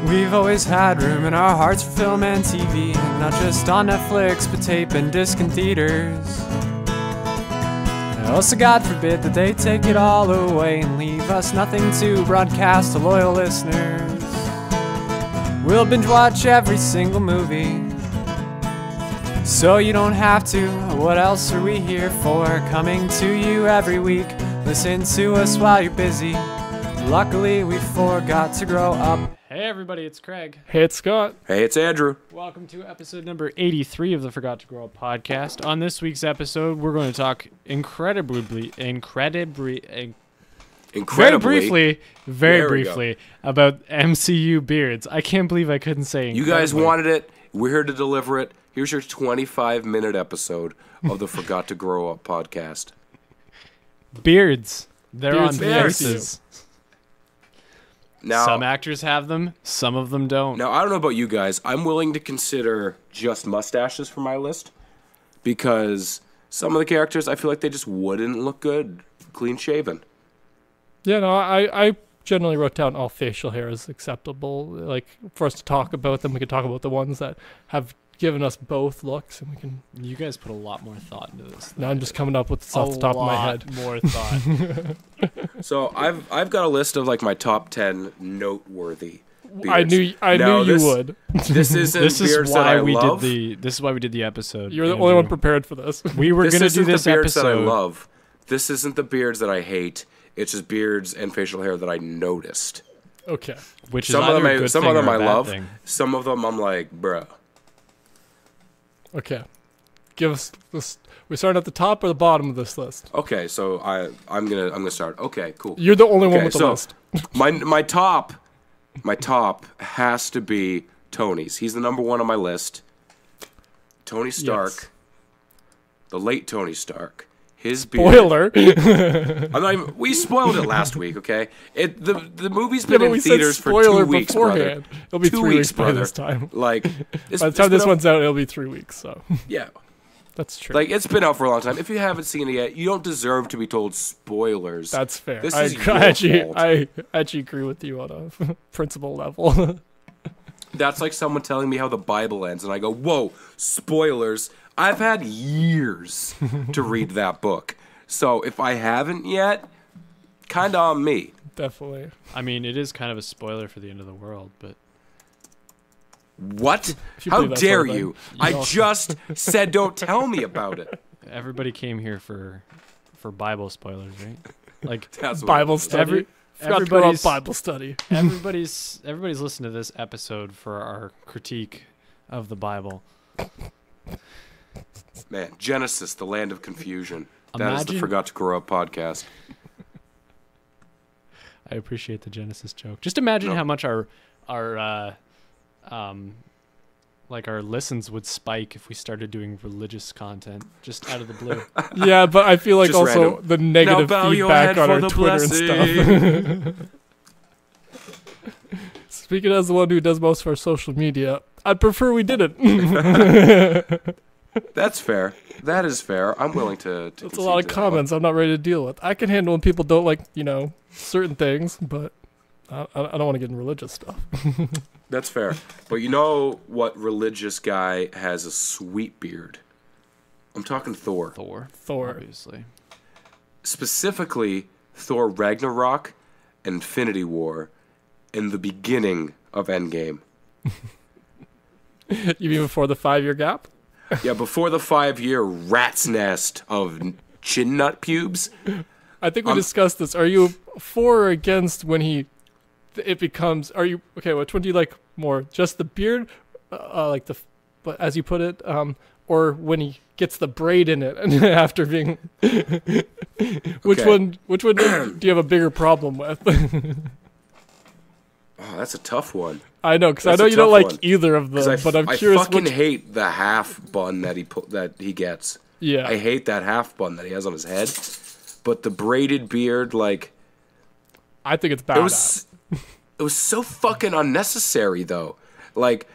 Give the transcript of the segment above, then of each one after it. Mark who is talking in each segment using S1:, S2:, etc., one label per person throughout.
S1: We've always had room in our hearts for film and TV, not just on Netflix, but tape and disc and theaters. Also, God forbid that they take it all away and leave us nothing to broadcast to loyal listeners. We'll binge watch every single movie, so you don't have to. What else are we here for? Coming to you every week. Listen to us while you're busy. Luckily, we forgot to grow up. Hey everybody, it's Craig.
S2: Hey, it's Scott.
S3: Hey, it's Andrew.
S1: Welcome to episode number 83 of the Forgot to Grow Up podcast. On this week's episode, we're going to talk very briefly about MCU Beards. I can't believe I couldn't say
S3: You guys wanted it. We're here to deliver it. Here's your 25-minute episode of the Forgot to Grow Up podcast.
S1: Beards. They're
S2: Beards
S1: on
S2: bears.
S1: faces.
S3: Now,
S1: Some actors have them, some of them don't.
S3: Now, I don't know about you guys. I'm willing to consider just mustaches for my list because some of the characters, I feel like they just wouldn't look good clean shaven.
S2: Yeah, no, I generally wrote down all facial hair is acceptable. Like, for us to talk about them, we can talk about the ones that have given us both looks, and we can...
S1: You guys put a lot more thought into this.
S2: Now I'm just coming up with this off the top of my head.
S1: More thought.
S3: So I've got a list of like my top 10 noteworthy beards.
S2: I knew you would.
S3: This isn't
S1: This is
S3: beards that
S1: why
S3: I love.
S1: This is why we did the episode.
S2: You're the only one prepared for this.
S1: We were going to do this
S3: isn't the beards
S1: episode.
S3: that I love. This isn't the beards that I hate. It's just beards and facial hair that I noticed.
S2: Okay.
S1: Which is
S3: Some
S1: either
S3: of them,
S1: a good
S3: some
S1: thing
S3: of them
S1: or a
S3: I
S1: bad
S3: love.
S1: thing.
S3: Some of them I'm like, bruh.
S2: Okay. Give us this. We start at the top or the bottom of this list?
S3: Okay, so I'm gonna start. Okay, cool.
S2: You're the only one with the
S3: so
S2: list.
S3: my top has to be Tony's. He's the number one on my list. Tony Stark,
S2: Yes.
S3: the late Tony Stark. His beard.
S2: Spoiler.
S3: I'm not even, we spoiled it last week, okay? The movie's been
S2: but
S3: in
S2: we
S3: theaters
S2: said
S3: for
S2: spoiler
S3: 2 weeks,
S2: beforehand.
S3: brother.
S2: It'll be
S3: 2
S2: 3 weeks by
S3: brother.
S2: this time.
S3: Like,
S2: By the time this one's out, it'll be 3 weeks. So
S3: yeah,
S2: that's true.
S3: like it's been out for a long time. If you haven't seen it yet, you don't deserve to be told spoilers.
S2: That's fair.
S3: This
S2: I
S3: is your fault.
S2: I actually agree with you on a principle level.
S3: That's like someone telling me how the Bible ends, and I go, "Whoa, spoilers!" I've had years to read that book, so if I haven't yet, kind of on me.
S2: Definitely.
S1: I mean, it is kind of a spoiler for the end of the world, but...
S3: What?
S2: you
S3: How
S2: believe that
S3: dare
S2: sort of
S3: you?
S2: thing.
S3: I just said don't tell me about it.
S1: Everybody came here for Bible spoilers, right? Like,
S3: That's what
S2: Bible
S3: it is.
S2: study. Forgot to go on Bible study.
S1: everybody's listened to this episode for our critique of the Bible.
S3: Man, Genesis, the land of confusion. That is the
S1: Imagine-
S3: Forgot to Grow Up podcast.
S1: I appreciate the Genesis joke. Just imagine
S3: No.
S1: how much our listens would spike if we started doing religious content just out of the blue.
S2: Yeah, but I feel like
S3: Just
S2: also
S3: random.
S2: the negative
S3: bow your
S2: feedback
S3: head
S2: on
S3: for
S2: our
S3: the
S2: Twitter and stuff. Speaking as the one who does most of our social media, I'd prefer we didn't.
S3: That's fair. That is fair. I'm willing to
S2: That's a lot of
S3: concede to that
S2: comments I'm not ready to deal with. I can handle when people don't like, certain things, but I don't want to get in religious stuff.
S3: one. That's fair. But you know what religious guy has a sweet beard? I'm talking Thor.
S2: Thor.
S1: Obviously.
S3: Specifically, Thor Ragnarok, Infinity War, and the beginning of Endgame.
S2: You mean before the 5-year gap?
S3: Yeah, before the 5-year rat's nest of chin nut pubes.
S2: I think we discussed this. Are you for or against when it becomes? Are you okay? Which one do you like more? Just the beard, but as you put it, or when he gets the braid in it, and after being, which
S3: Okay.
S2: one? Which one do you have a bigger problem with?
S3: Oh, that's a tough one.
S2: I know, because I
S3: That's
S2: know
S3: a
S2: you don't
S3: tough
S2: like
S3: one.
S2: either of them, but I'm curious.
S3: I fucking
S2: Which,
S3: hate the half bun that he gets.
S2: yeah,
S3: I hate that half bun that he has on his head. But the braided beard, like,
S2: I think it's bad.
S3: it was so fucking unnecessary, though. Like,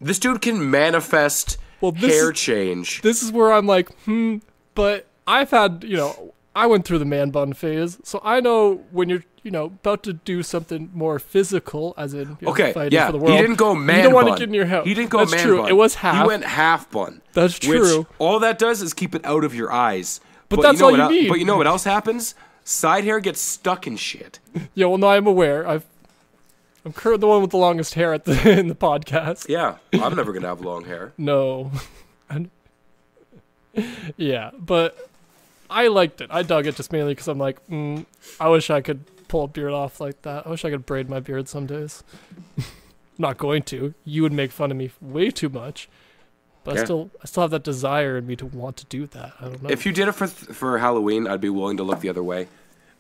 S3: this dude can manifest hair change.
S2: This is where I'm like, but I've had, I went through the man bun phase, so I know when you're, about to do something more physical, as in fighting for the world.
S3: He didn't go man bun.
S2: You don't want to get in your head.
S3: He didn't go
S2: That's
S3: man
S2: true.
S3: bun.
S2: It was half.
S3: He went half bun.
S2: That's true.
S3: Which all that does is keep it out of your eyes.
S2: But that's all you need.
S3: But you know what else happens? Side hair gets stuck in shit.
S2: Yeah, well, no, I'm aware. I'm currently the one with the longest hair in the podcast.
S3: Yeah, I'm never gonna have long hair.
S2: No. Yeah, but I liked it. I dug it just mainly because I'm like, I wish I could pull a beard off like that. I wish I could braid my beard some days. Not going to. You would make fun of me way too much. But I still have that desire in me to want to do that. I don't know.
S3: If you did it for Halloween, I'd be willing to look the other way.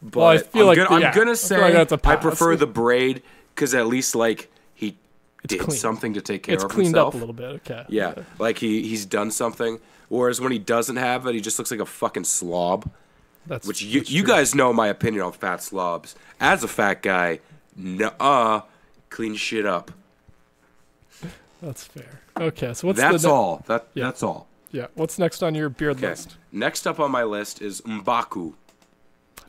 S3: But
S2: well, I feel
S3: I'm gonna say
S2: that's a pass.
S3: I prefer the braid because at least he did
S2: clean.
S3: something to take care of himself.
S2: It's cleaned up a little bit. Okay.
S3: Yeah, like he's done something. Whereas when he doesn't have it, he just looks like a fucking slob. Which you guys know my opinion on fat slobs. As a fat guy, clean shit up.
S2: That's fair. Okay, so
S3: that's all. That's all.
S2: Yeah. What's next on your beard list?
S3: Next up on my list is M'Baku.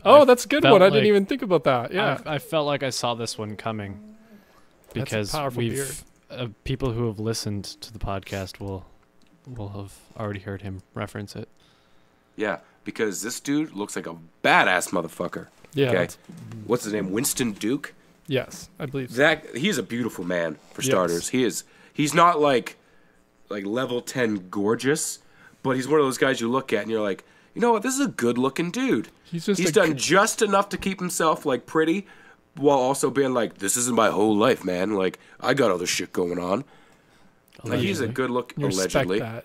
S2: Oh, that's a good one. I didn't even think about that. Yeah.
S1: I felt like I saw this one coming because we've people who have listened to the podcast will have already heard him reference it.
S3: Yeah, because this dude looks like a badass motherfucker.
S2: Yeah.
S3: Okay. What's his name? Winston Duke?
S2: Yes, I believe
S3: so. He's a beautiful man, for starters. He's not like level 10 gorgeous, but he's one of those guys you look at and you're like, you know what, this is a good looking dude. He's done just enough to keep himself pretty while also being like, this isn't my whole life, man. Like, I got other shit going on. Like, he's a good look, allegedly.
S2: That.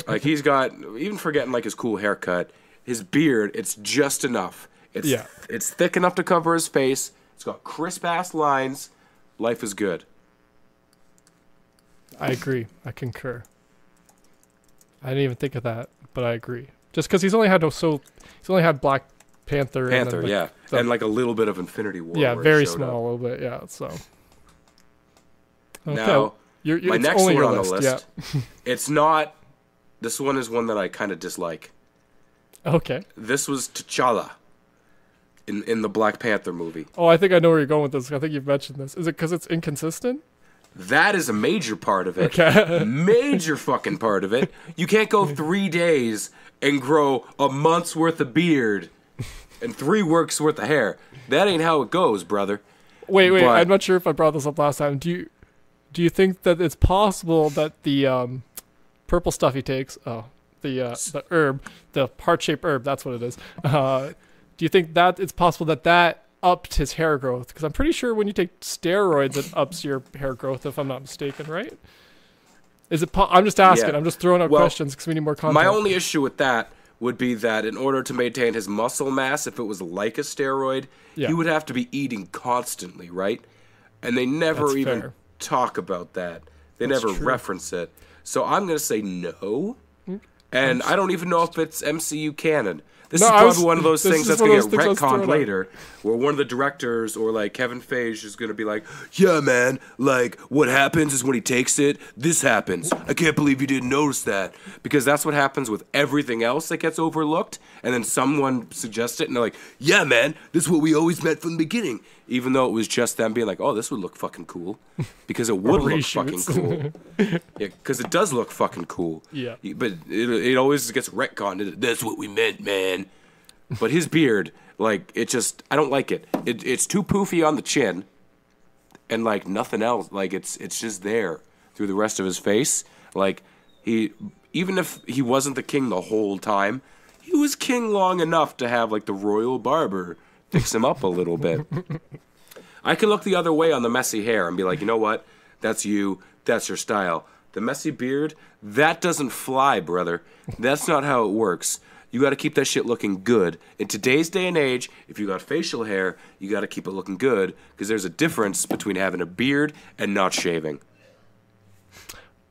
S3: Like, he's got, even forgetting his cool haircut, his beard, it's just enough. It's thick enough to cover his face. It's got crisp ass lines. Life is good.
S2: I agree. I concur. I didn't even think of that, but I agree. Just because he's only had Black Panther.
S3: And a little bit of Infinity War.
S2: Yeah, very small, a little bit. Yeah, so. Okay.
S3: Now, my next one on the list.
S2: Yeah.
S3: It's not. This one is one that I kind of dislike.
S2: Okay.
S3: This was T'Challa in the Black Panther movie.
S2: Oh, I think I know where you're going with this. I think you've mentioned this. Is it because it's inconsistent?
S3: That is a major part of it.
S2: Okay.
S3: Major fucking part of it. You can't go 3 days and grow a month's worth of beard and 3 weeks worth of hair. That ain't how it goes, brother.
S2: Wait. I'm not sure if I brought this up last time. Do you think that it's possible that the purple stuff he takes, the herb, the heart-shaped herb, that's what it is. Do you think that it's possible that upped his hair growth? Because I'm pretty sure when you take steroids, it ups your hair growth, if I'm not mistaken, right? Is it? I'm just asking. Yeah. I'm just throwing out questions because we need more content.
S3: My only issue with that would be that in order to maintain his muscle mass, if it was like a steroid, he would have to be eating constantly, right? And they never talk about that. They never reference it. So I'm going to say no. And I don't even know if it's MCU canon. This is probably one of those things that's going to get retconned later, where one of the directors or Kevin Feige is going to be like, yeah, man, what happens is when he takes it, this happens. I can't believe you didn't notice that. Because that's what happens with everything else that gets overlooked, and then someone suggests it, and they're like, yeah, man, this is what we always meant from the beginning. Even though it was just them being like, oh, this would look fucking cool. Because it would look fucking cool. Yeah, because it does look fucking cool.
S2: Yeah.
S3: But it always gets retconned. That's what we meant, man. But his beard, it just, I don't like it. It's too poofy on the chin. And, nothing else. It's just there through the rest of his face. Even if he wasn't the king the whole time, he was king long enough to have, the royal barber fix him up a little bit. I can look the other way on the messy hair and be like, you know what? That's you. That's your style. The messy beard, that doesn't fly, brother. That's not how it works. You got to keep that shit looking good. In today's day and age, if you got facial hair, you got to keep it looking good because there's a difference between having a beard and not shaving.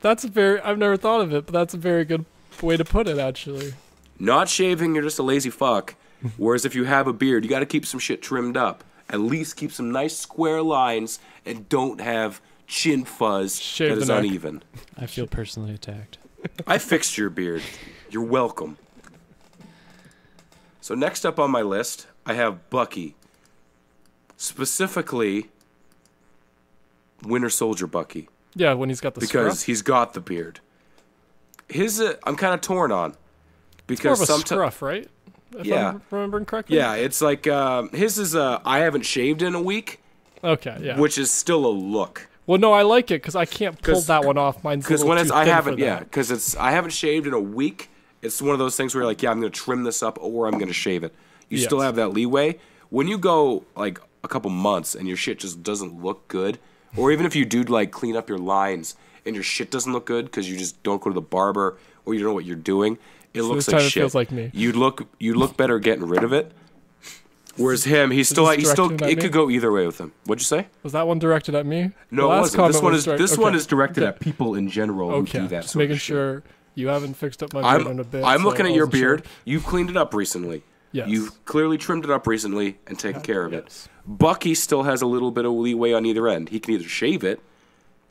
S2: I've never thought of it, but that's a very good way to put it, actually.
S3: Not shaving, you're just a lazy fuck. Whereas if you have a beard, you got to keep some shit trimmed up. At least keep some nice square lines and don't have chin fuzz that is uneven.
S1: I feel personally attacked.
S3: I fixed your beard. You're welcome. So next up on my list, I have Bucky. Specifically, Winter Soldier Bucky.
S2: Yeah, when he's got the
S3: because
S2: scruff.
S3: he's got the beard. His I'm kind of torn on because
S2: It's more of a scruff, right? If
S3: Yeah.
S2: I'm remembering correctly.
S3: Yeah, it's like his is I haven't shaved in a week,
S2: Okay. Yeah.
S3: which is still a look.
S2: Well, no, I like it because I can't pull
S3: 'Cause-
S2: that one off. Mine's a
S3: Because
S2: little
S3: when it's
S2: too
S3: I
S2: thin
S3: haven't
S2: for that.
S3: because it's I haven't shaved in a week. It's one of those things where you're like, yeah, I'm gonna trim this up or I'm gonna shave it. You still
S2: Yes.
S3: have that leeway. When you go like a couple months and your shit just doesn't look good, or even if you do like clean up your lines and your shit doesn't look good because you just don't go to the barber or you don't know what you're doing, it looks
S2: this
S3: like
S2: time it
S3: shit.
S2: feels like me.
S3: You look better getting rid of it. Whereas him, he's still
S2: this directed at
S3: it
S2: me?
S3: could go either way with him. What'd you say?
S2: Was that one directed at me?
S3: No,
S2: The
S3: it
S2: last
S3: wasn't.
S2: comment
S3: This one
S2: was
S3: is
S2: direct-
S3: this one
S2: okay.
S3: is directed at people in general who do that.
S2: Just
S3: sort of
S2: making
S3: shit.
S2: sure you haven't fixed up my beard in a bit.
S3: I'm
S2: so
S3: looking
S2: I
S3: at your
S2: wasn't sure.
S3: beard. You've cleaned it up recently.
S2: Yes.
S3: You've clearly trimmed it up recently and taken care of it.
S2: Yes.
S3: Bucky still has a little bit of leeway on either end. He can either shave it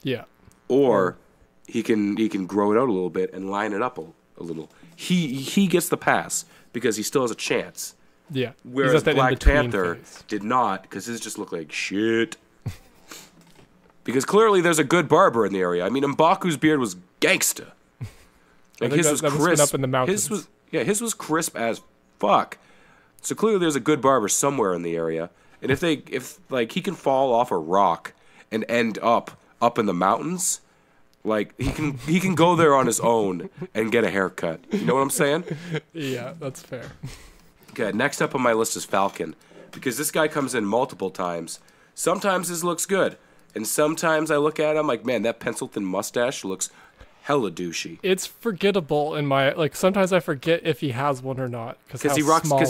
S2: Yeah.
S3: or he can grow it out a little bit and line it up a little. He gets the pass because he still has a chance.
S2: Yeah. He's
S3: Whereas
S2: at that
S3: Black
S2: in-between
S3: Panther
S2: phase.
S3: did not, because his just looked like shit. Because clearly there's a good barber in the area. I mean, M'Baku's beard was gangsta. Like
S2: think
S3: his
S2: that-
S3: was
S2: that must've been
S3: crisp.
S2: up in the mountains.
S3: His was crisp as fuck. So clearly there's a good barber somewhere in the area. And if he can fall off a rock and end up in the mountains, like he can go there on his own and get a haircut. You know what I'm saying?
S2: Yeah, that's fair.
S3: Okay, next up on my list is Falcon. Because this guy comes in multiple times. Sometimes his looks good. And sometimes I look at him like, man, that pencil thin mustache looks hella douchey.
S2: It's forgettable in my sometimes I forget if he has one or not
S3: Because he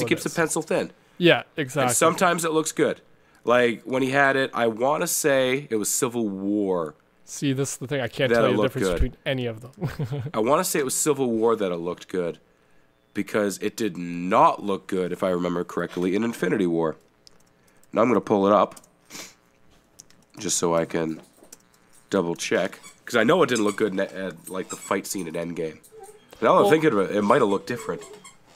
S3: keeps the pencil thin.
S2: Yeah, exactly.
S3: And sometimes it looks good. Like when he had it, I want to say it was Civil War.
S2: See, this is the thing. I can't
S3: That
S2: tell
S3: it
S2: you the
S3: looked
S2: difference
S3: good.
S2: between any of them.
S3: I want to say it was Civil War that it looked good. Because it did not look good, if I remember correctly, in Infinity War. Now I'm going to pull it up. Just so I can double check. Because I know it didn't look good at like the fight scene at Endgame. Now that I'm thinking of it, it might have looked different.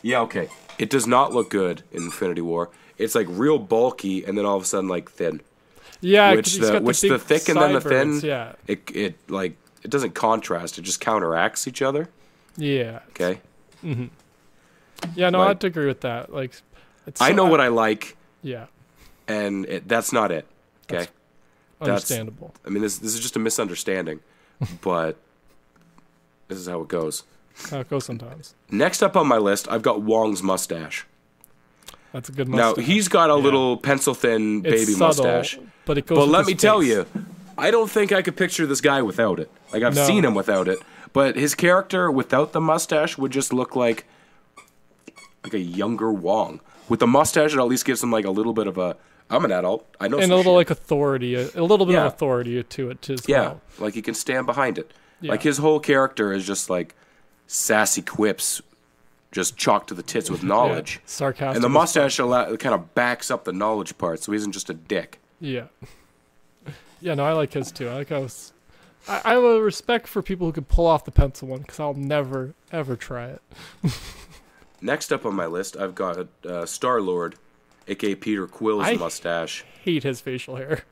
S3: Yeah, okay. It does not look good in Infinity War. It's like real bulky and then all of a sudden like thin.
S2: Yeah,
S3: Which
S2: 'cause he's got
S3: the
S2: big
S3: thick and then the thin,
S2: sideburns, Yeah,
S3: it doesn't contrast. It just counteracts each other.
S2: yeah,
S3: Okay.
S2: yeah. No,
S3: Like-
S2: I have to agree with that. Like, it's
S3: I know what I like,
S2: Yeah,
S3: and that's not it. Okay.
S2: understandable.
S3: I mean, this is just a misunderstanding, but this is how it goes.
S2: How it goes sometimes.
S3: Next up on my list, I've got Wong's mustache.
S2: That's a good mustache.
S3: Now he's got a little pencil thin
S2: It's
S3: baby
S2: subtle,
S3: mustache.
S2: but it goes.
S3: But
S2: with
S3: let
S2: his
S3: me tell
S2: face.
S3: you, I don't think I could picture this guy without it. Like I've
S2: No.
S3: seen him without it, but his character without the mustache would just look like a younger Wong. With the mustache, it at least gives him like a little bit of a I'm an adult. I know.
S2: and
S3: some
S2: a little
S3: shit.
S2: like authority, a little bit
S3: Yeah.
S2: of authority to it as
S3: Yeah,
S2: well.
S3: like he can stand behind it.
S2: Yeah.
S3: Like his whole character is just like sassy quips, just chalked to the tits with knowledge.
S2: Yeah, sarcastic.
S3: And the
S2: as
S3: mustache kind of backs up the knowledge part, so he isn't just a dick.
S2: Yeah. Yeah, no, I like his too. I like how I have a respect for people who can pull off the pencil one because I'll never, ever try it.
S3: Next up on my list, I've got Star-Lord, a.k.a. Peter Quill's
S2: I
S3: mustache.
S2: hate his facial hair.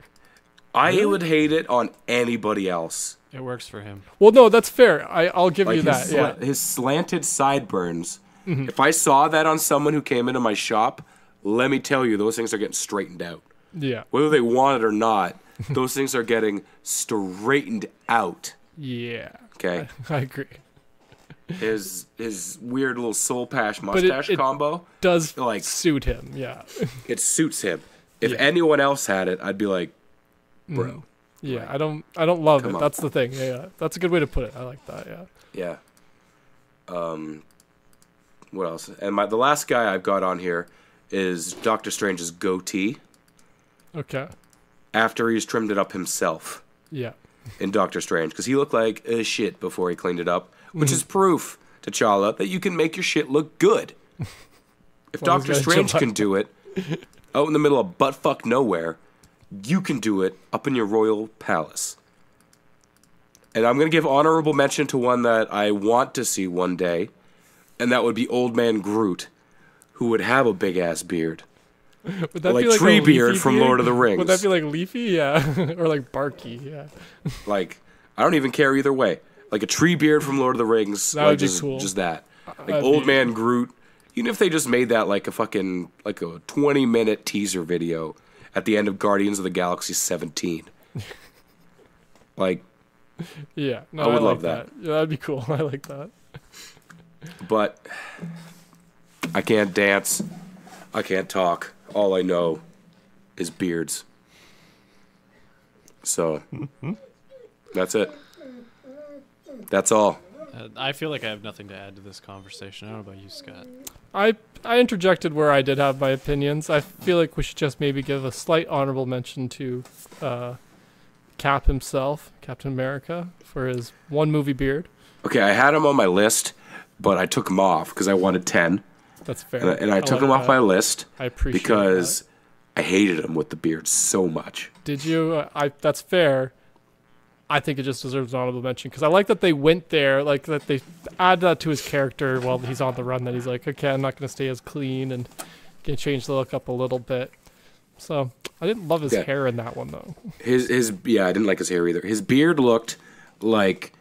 S3: I would hate it on anybody else.
S4: It works for him.
S2: Well, no, that's fair. I'll give
S3: Like
S2: you that. Yeah.
S3: his slanted sideburns. If I saw that on someone who came into my shop, let me tell you, those things are getting straightened out.
S2: Yeah.
S3: Whether they want it or not, those things are getting straightened out.
S2: Yeah.
S3: Okay,
S2: I agree.
S3: his weird little soul patch
S2: it-
S3: mustache
S2: it-
S3: combo,
S2: Does
S3: Like-
S2: suit him. Yeah.
S3: it suits him. If
S2: Yeah.
S3: anyone else had it, I'd be like, bro,
S2: Yeah. I don't love
S3: Come
S2: it.
S3: on.
S2: That's the thing. Yeah. That's a good way to put it. I like that. Yeah.
S3: yeah. What else? And the last guy I've got on here is Doctor Strange's goatee
S2: Okay.
S3: after he's trimmed it up himself
S2: Yeah.
S3: in Doctor Strange because he looked like shit before he cleaned it up, which is proof, T'Challa, that you can make your shit look good. If
S2: Well, he's
S3: Doctor
S2: gotta
S3: Strange
S2: chill
S3: can
S2: out.
S3: do it out in the middle of buttfuck nowhere, you can do it up in your royal palace. And I'm going to give honorable mention to one that I want to see one day, and that would be Old Man Groot. who would have a big ass beard.
S2: Would that
S3: Like
S2: be like
S3: Treebeard
S2: a Leafy
S3: from
S2: beard?
S3: Lord of the Rings.
S2: Would that be like Leafy? Yeah. Or like Barky? Yeah.
S3: Like, I don't even care either way. Like a Treebeard from Lord of the Rings.
S2: That
S3: like
S2: would be
S3: just,
S2: cool.
S3: Just that. Like
S2: That'd
S3: Old
S2: be-
S3: Man Groot. Even if they just made that like a 20-minute teaser video at the end of Guardians of the Galaxy 17. Like,
S2: Yeah. No,
S3: I would
S2: like
S3: love that.
S2: Yeah, that'd be cool. I like that.
S3: but I can't dance. I can't talk. All I know is beards. So, that's it. That's all.
S4: I feel like I have nothing to add to this conversation. I don't know about you, Scott.
S2: I interjected where I did have my opinions. I feel like we should just maybe give a slight honorable mention to Cap himself, Captain America, for his one movie beard.
S3: Okay, I had him on my list, but I took him off because I wanted 10.
S2: That's fair.
S3: And I took him off my list
S2: I appreciate
S3: because I hated him with the beard so much.
S2: Did you? That's fair. I think it just deserves an honorable mention because I like that they went there, like that they add that to his character while he's on the run. That he's like, okay, I'm not going to stay as clean and can change the look up a little bit. So I didn't love his hair in that one though.
S3: Yeah, I didn't like his hair either. His beard looked like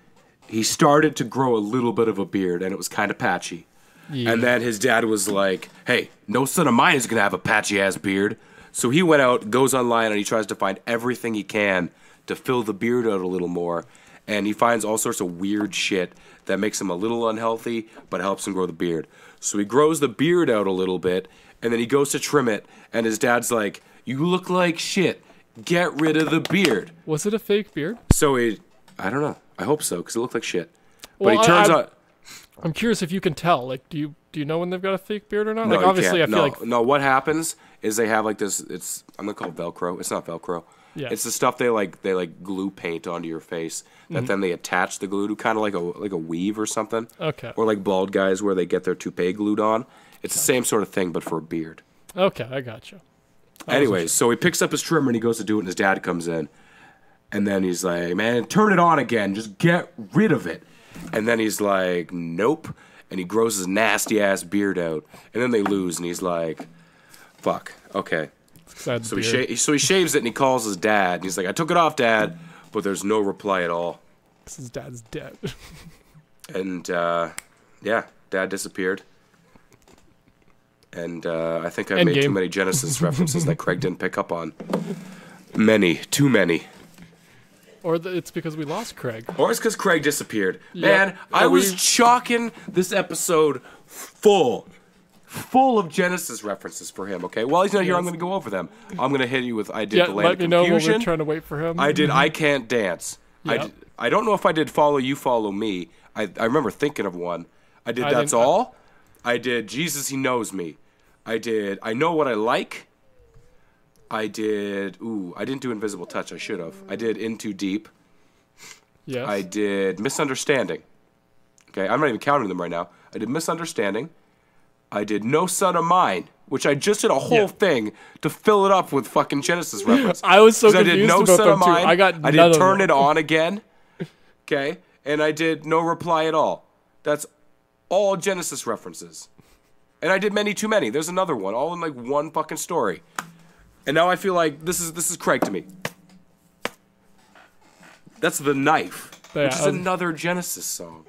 S3: he started to grow a little bit of a beard, and it was kind of patchy.
S2: Yeah.
S3: And then his dad was like, "Hey, no son of mine is gonna have a patchy ass beard." So he went out, goes online, and he tries to find everything he can to fill the beard out a little more. And he finds all sorts of weird shit that makes him a little unhealthy, but helps him grow the beard. So he grows the beard out a little bit, and then he goes to trim it, and his dad's like, "You look like shit. Get rid of the beard."
S2: Was it a fake beard?
S3: So I don't know. I hope so, because it looked like shit. But
S2: Well,
S3: he turns out...
S2: I'm curious if you can tell. Like, do you know when they've got a fake beard or not?
S3: No,
S2: like,
S3: you
S2: obviously,
S3: can't.
S2: I feel like
S3: No, what happens is they have like this, I'm going to call it Velcro. It's not Velcro.
S2: Yeah.
S3: It's the stuff they glue paint onto your face that then they attach the glue to, kind of like a weave or something.
S2: Okay.
S3: Or like bald guys where they get their toupee glued on. It's the same sort of thing, but for a beard.
S2: Okay, I gotcha.
S3: Anyways, so he picks up his trimmer and he goes to do it, and his dad comes in. And then he's like, "Man, turn it on again. Just get rid of it." And then he's like, "Nope." And he grows his nasty-ass beard out. And then they lose, and he's like, "Fuck, okay."
S2: Sad
S3: So
S2: beard.
S3: he shaves it, and he calls his dad. And he's like, "I took it off, Dad," but there's no reply at all.
S2: 'Cause his dad's dead.
S3: And, yeah, Dad disappeared. And I think I made too
S2: Endgame.
S3: many Genesis references that Craig didn't pick up on. Too many.
S2: Or it's because we lost Craig.
S3: Or it's because Craig disappeared.
S2: Yeah.
S3: Man, I was chalking this episode full of Genesis references for him, okay? While he's not here, I'm going to go over them. I'm going to hit you with I did
S2: Yeah,
S3: the Land
S2: let
S3: of
S2: me know when
S3: Confusion.
S2: we're trying to wait for him.
S3: I did I Can't Dance.
S2: Yeah.
S3: I don't know if I did Follow You, Follow Me. I remember thinking of one. I did That's
S2: didn't-
S3: All. I did Jesus, He Knows Me. I did I Know What I Like. I didn't do Invisible Touch. I should have. I did In Too Deep.
S2: Yes.
S3: I did Misunderstanding. Okay, I'm not even counting them right now. I did Misunderstanding. I did No Son of Mine, which I just did a whole thing to fill it up with fucking Genesis reference.
S2: I was so
S3: 'Cause
S2: confused
S3: I did No
S2: about
S3: Son
S2: them
S3: of
S2: too.
S3: Mine.
S2: I got
S3: I
S2: none
S3: did
S2: of
S3: Turn
S2: them.
S3: It On Again. Okay, and I did No Reply at All. That's all Genesis references. And I did Many Too Many. There's another one, all in like one fucking story. And now I feel like this is Craig to me. That's The Knife,
S2: Yeah,
S3: which is another Genesis song.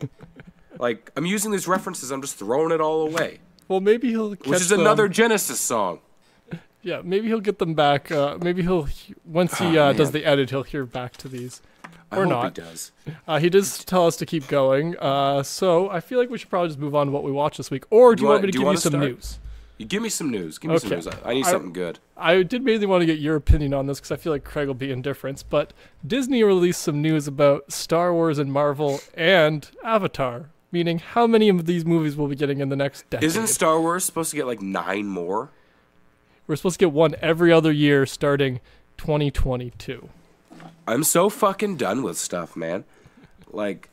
S3: Like, I'm using these references, I'm just throwing it all away.
S2: Well, maybe he'll catch
S3: Which is
S2: them.
S3: another Genesis song.
S2: Yeah, maybe he'll get them back. Maybe once he does the edit, he'll hear back to these.
S3: I
S2: Or
S3: hope
S2: not.
S3: he does.
S2: He does tell us to keep going. So I feel like we should probably just move on to what we watched this week. Or do you want me to give you some news?
S3: You give me some news. Give me some
S2: Okay.
S3: news. I need something good.
S2: I did mainly want to get your opinion on this because I feel like Craig will be indifferent. But Disney released some news about Star Wars and Marvel and Avatar, meaning how many of these movies we'll be getting in the next decade.
S3: Isn't Star Wars supposed to get like 9 more?
S2: We're supposed to get one every other year starting 2022.
S3: I'm so fucking done with stuff, man. Like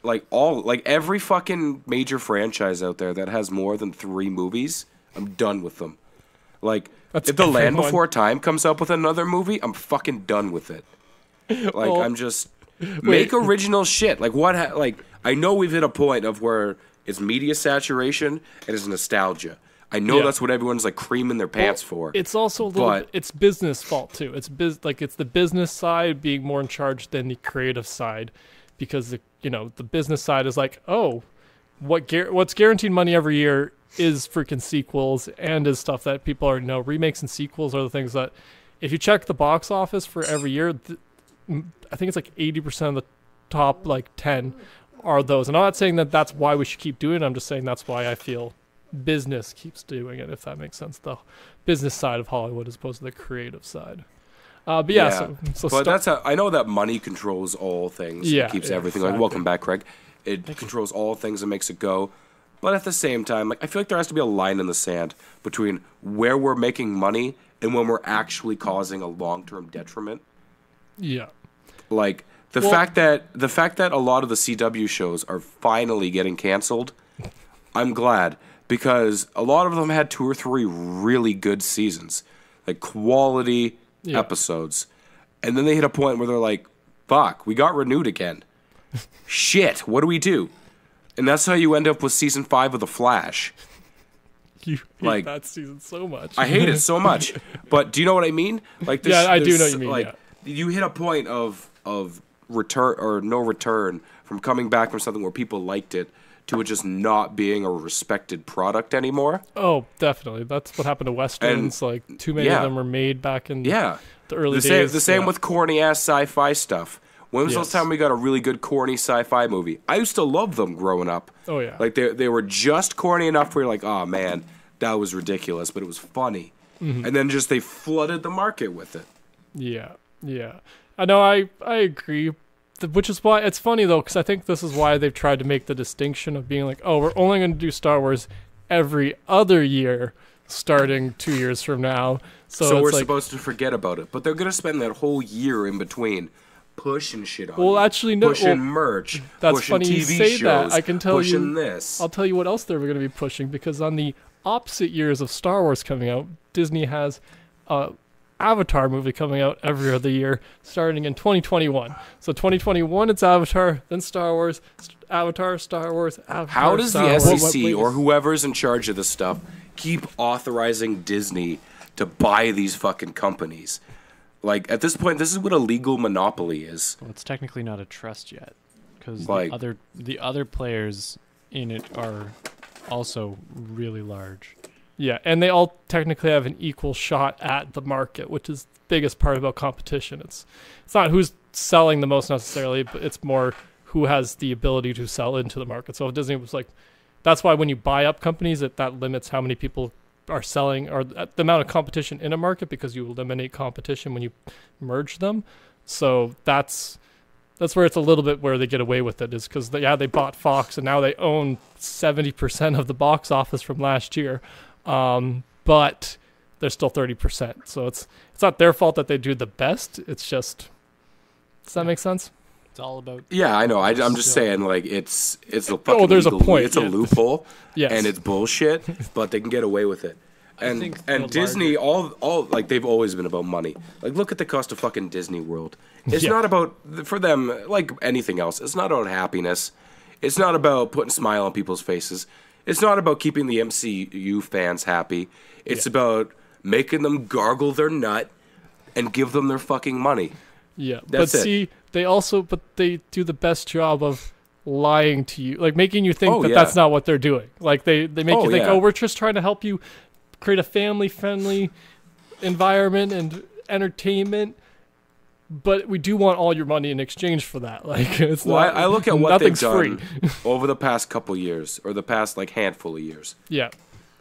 S3: every fucking major franchise out there that has more than 3 movies, I'm done with them. Like,
S2: That's
S3: if The Land
S2: everyone.
S3: Before Time comes up with another movie, I'm fucking done with it. Like,
S2: Well,
S3: I'm just make original shit. Like, I know we've hit a point of where it's media saturation and it's nostalgia. I know that's what everyone's like creaming their pants for.
S2: It's also a little it's business fault too. It's it's the business side being more in charge than the creative side, because the business side is like, oh, what's guaranteed money every year is freaking sequels and is stuff that people already know. Remakes and sequels are the things that, if you check the box office for every year, I think it's like 80% of the top like 10 are those. And I'm not saying that that's why we should keep doing it. I'm just saying that's why I feel business keeps doing it, if that makes sense. The business side of Hollywood as opposed to the creative side. But yeah.
S3: But that's I know that money controls all things.
S2: Yeah,
S3: it keeps everything.
S2: exactly.
S3: Like, welcome back, Craig. It controls all things and makes it go. But at the same time, like, I feel like there has to be a line in the sand between where we're making money and when we're actually causing a long-term detriment.
S2: Yeah.
S3: Like the fact that a lot of the CW shows are finally getting canceled, I'm glad, because a lot of them had 2 or 3 really good seasons, like quality episodes, and then they hit a point where they're like, "Fuck, we got renewed again. Shit, what do we do?" And that's how you end up with season 5 of The Flash.
S2: You hate that season so much.
S3: I hate it so much. But do you know what I mean? Like,
S2: yeah, I do know what you mean.
S3: Like, you hit a point of return or no return from coming back from something where people liked it to it just not being a respected product anymore.
S2: Oh, definitely. That's what happened to Westerns. Like, too many of them were made back in the early days.
S3: The same with corny-ass sci-fi stuff. When was the last time we got a really good corny sci-fi movie? I used to love them growing up.
S2: Oh, yeah.
S3: Like, they were just corny enough where you're like, oh, man, that was ridiculous, but it was funny. Mm-hmm. And then just they flooded the market with it.
S2: Yeah, yeah. I know, I agree. Which is why, it's funny, though, because I think this is why they've tried to make the distinction of being like, oh, we're only going to do Star Wars every other year, starting 2 years from now. So
S3: we're supposed to forget about it. But they're going to spend that whole year in between pushing shit on
S2: actually, no.
S3: Pushing merch.
S2: That's
S3: pushing
S2: funny
S3: TV
S2: you say
S3: shows,
S2: that. I can tell
S3: pushing
S2: you.
S3: This.
S2: I'll tell you what else they're going to be pushing, because on the opposite years of Star Wars coming out, Disney has a Avatar movie coming out every other year, starting in 2021. So 2021, it's Avatar, then Star Wars, Avatar, Star Wars, Avatar.
S3: How does
S2: Star
S3: the
S2: Wars.
S3: SEC or whoever's in charge of this stuff keep authorizing Disney to buy these fucking companies? Like, at this point, this is what a legal monopoly is.
S4: Well, it's technically not a trust yet, because
S3: Like-
S4: the other players in it are also really large.
S2: Yeah, and they all technically have an equal shot at the market, which is the biggest part about competition. It's not who's selling the most necessarily, but it's more who has the ability to sell into the market. So if Disney was like, that's why when you buy up companies, that limits how many people are selling, or the amount of competition in a market, because you eliminate competition when you merge them. So that's where it's a little bit where they get away with it, is because they bought Fox and now they own 70% of the box office from last year. But they're still 30%. So it's not their fault that they do the best. It's just, does that make sense?
S4: It's all about.
S3: Yeah, I know. I'm just saying, like, it's a fucking
S2: there's a point,
S3: It's a loophole,
S2: Yes.
S3: and it's bullshit, but they can get away with it.
S4: think
S3: And
S4: the
S3: Disney, all like, they've always been about money. Like, look at the cost of fucking Disney World. It's
S2: Yeah.
S3: not about, for them, like anything else, it's not about happiness. It's not about putting a smile on people's faces. It's not about keeping the MCU fans happy. It's about making them gargle their nut and give them their fucking money.
S2: Yeah,
S3: That's
S2: but
S3: it.
S2: see, they do the best job of lying to you, like making you think that
S3: yeah.
S2: that's not what they're doing. Like they make you think,
S3: yeah.
S2: oh, we're just trying to help you create a family-friendly environment and entertainment, but we do want all your money in exchange for that. Like, it's not.
S3: I look at what they've
S2: nothing's
S3: done
S2: free.
S3: over the past couple years, or the past like handful of years.
S2: Yeah,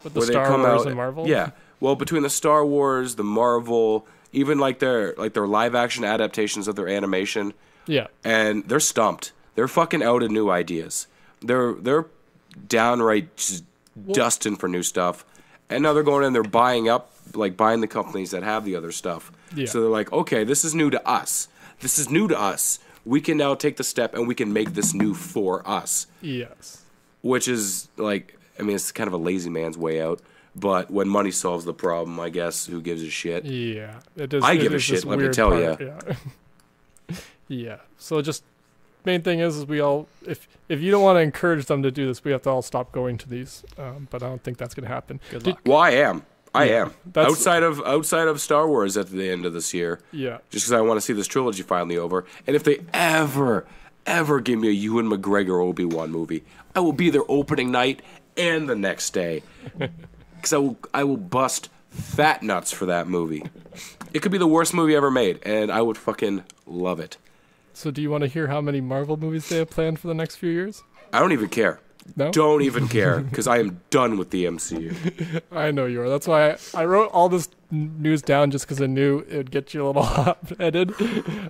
S2: with the
S3: Where they
S2: Star
S3: come
S2: Wars
S3: out,
S2: and Marvel.
S3: Yeah, well, between the Star Wars, the Marvel, even like their live action adaptations of their animation,
S2: yeah,
S3: and they're stumped. They're fucking out of new ideas. They're downright just dusting for new stuff, and now they're going in. They're buying the companies that have the other stuff.
S2: Yeah.
S3: So they're like, okay, this is new to us. This is new to us. We can now take the step and we can make this new for us.
S2: Yes.
S3: Which is like, I mean, it's kind of a lazy man's way out. But when money solves the problem, I guess, who gives a shit?
S2: Yeah, it is.
S3: I
S2: it
S3: give a
S2: is
S3: shit,
S2: this
S3: let me
S2: weird
S3: tell
S2: part,
S3: ya.
S2: Yeah. Yeah. So just main thing is we all, if you don't want to encourage them to do this, we have to all stop going to these. But I don't think that's going to happen.
S4: Good luck.
S3: Well, I am.
S2: That's-
S3: Outside of Star Wars at the end of this year.
S2: Yeah.
S3: Just because I want to see this trilogy finally over. And if they ever give me a Ewan McGregor Obi-Wan movie, I will be there opening night and the next day. Because I will bust fat nuts for that movie. It could be the worst movie ever made, and I would fucking love it.
S2: So do you want to hear how many Marvel movies they have planned for the next few years?
S3: I don't even care.
S2: No?
S3: Don't even care, because I am done with the MCU.
S2: I know you are. That's why I wrote all this news down just because I knew it would get you a little hot-headed.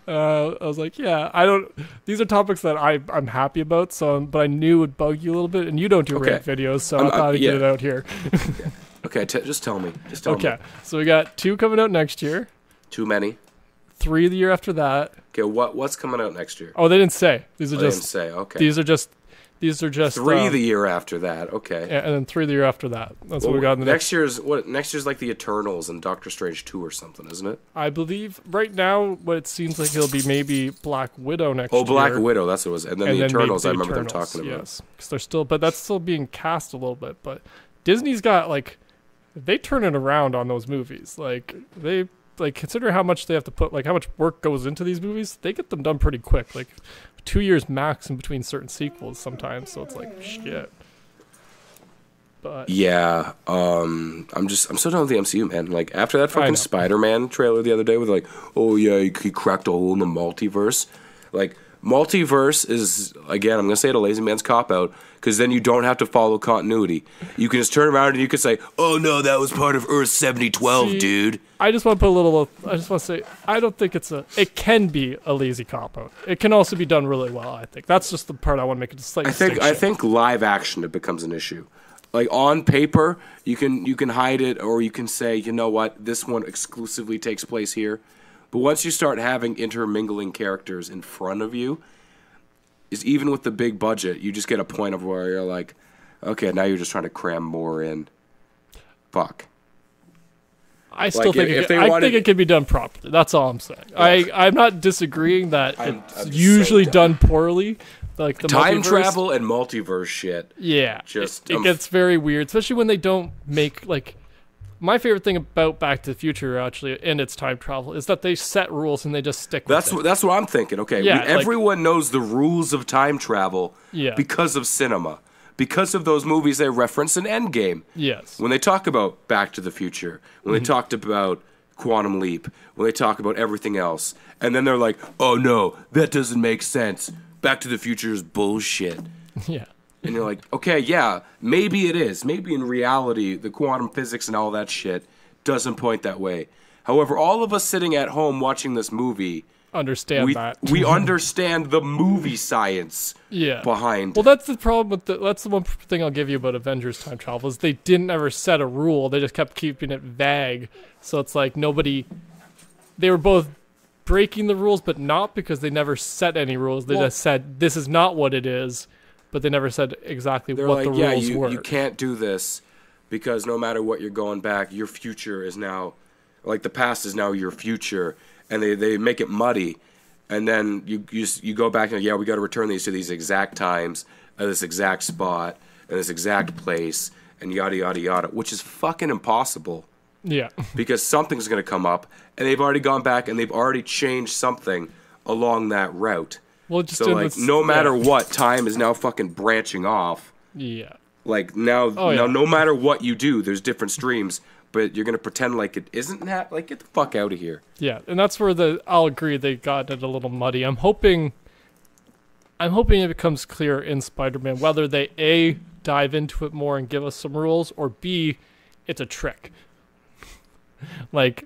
S2: I was like, yeah, these are topics that I'm happy about, but I knew would bug you a little bit, and you don't do rant videos, so I thought I'd get it out here.
S3: Okay, just tell me. Me.
S2: Okay, so we got 2 coming out next year.
S3: Too many?
S2: 3 the year after that.
S3: Okay, what's coming out next year?
S2: Oh, they didn't say. These are
S3: They didn't say, okay.
S2: These are just
S3: 3 the year after that, okay.
S2: Yeah, and then 3 the year after that. That's what we got in the
S3: next year's like the Eternals and Doctor Strange 2 or something, isn't it?
S2: I believe right now what it seems like it'll be maybe Black Widow next year.
S3: Oh, Black Widow, that's what it was. And then the Eternals, I remember them talking about.
S2: Yes, because they're still, but that's still being cast a little bit. But Disney's got they turn it around on those movies. They consider how much they have to put, how much work goes into these movies. They get them done pretty quick, 2 years max in between certain sequels sometimes. So it's shit. But
S3: yeah, I'm so done with the MCU, man. After that fucking Spider-Man trailer the other day with oh yeah, he cracked a hole in the multiverse. Multiverse is, again, I'm going to say it, a lazy man's cop-out, because then you don't have to follow continuity. You can just turn around and you can say, oh no, that was part of Earth 7012, dude.
S2: I just want to say, I don't think it can be a lazy cop-out. It can also be done really well, I think. That's just the part I want to make a slight distinction.
S3: I think live action, it becomes an issue. On paper, you can hide it, or you can say, you know what, this one exclusively takes place here. But once you start having intermingling characters in front of you, even with the big budget, you just get a point of where you're like, okay, now you're just trying to cram more in. Fuck.
S2: I still think it can be done properly. That's all I'm saying. Yeah. I'm not disagreeing that it's usually done poorly. The
S3: time travel and multiverse shit.
S2: Yeah, it gets very weird, especially when they don't make My favorite thing about Back to the Future, actually, and its time travel, is that they set rules and they just stick with it. That's
S3: what I'm thinking. Okay, yeah, everyone knows the rules of time travel because of cinema. Because of those movies they reference in Endgame.
S2: Yes.
S3: When they talk about Back to the Future, when they talked about Quantum Leap, when they talk about everything else, and then they're like, oh no, that doesn't make sense. Back to the Future is bullshit.
S2: Yeah.
S3: And you're like, okay, yeah, maybe it is. Maybe in reality, the quantum physics and all that shit doesn't point that way. However, all of us sitting at home watching this movie
S2: understand that.
S3: We understand the movie science behind.
S2: Well, that's the problem with that's the one thing I'll give you about Avengers time travel is they didn't ever set a rule. They just kept keeping it vague. So it's they were both breaking the rules, but not because they never set any rules. They just said, this is not what it is. But they never said exactly what the rules were.
S3: You can't do this because no matter what you're going back, your future is now, the past is now your future, and they make it muddy, and then you go back and we got to return these to these exact times, at this exact spot, at this exact place, and yada yada yada, which is fucking impossible.
S2: Yeah.
S3: Because something's going to come up, and they've already gone back and they've already changed something along that route.
S2: Well,
S3: no matter what, time is now fucking branching off.
S2: Yeah.
S3: Now, no matter what you do, there's different streams, but you're gonna pretend like it isn't that. Get the fuck out of here.
S2: Yeah, and that's where I'll agree they got it a little muddy. I'm hoping it becomes clear in Spider-Man whether they A, dive into it more and give us some rules, or B, it's a trick.
S3: If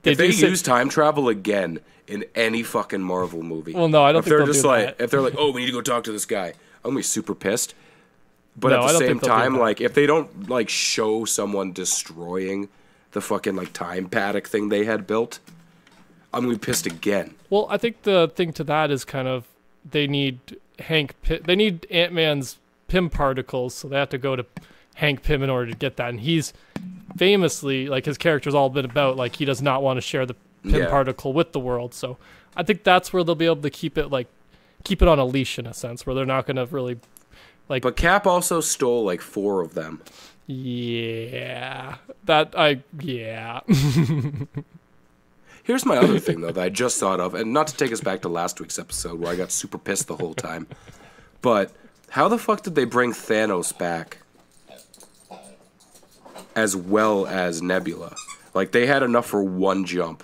S3: they use time travel again in any fucking Marvel movie.
S2: Well, no, I don't think they'll do that.
S3: If they're oh, we need to go talk to this guy, I'm gonna be super pissed. But at the same time, if they don't show someone destroying the fucking time paddock thing they had built, I'm gonna be pissed again.
S2: Well, I think the thing to that is kind of they need they need Ant-Man's Pym particles, so they have to go to Hank Pym in order to get that, and he's famously his character's all been about he does not want to share the Pym particle with the world. So I think that's where they'll be able to keep it keep it on a leash in a sense, where they're not going to really
S3: But Cap also stole like 4 of them.
S2: Yeah. Yeah.
S3: Here's my other thing, though, that I just thought of, and not to take us back to last week's episode where I got super pissed the whole time, but how the fuck did they bring Thanos back as well as Nebula? Like, they had enough for 1 jump,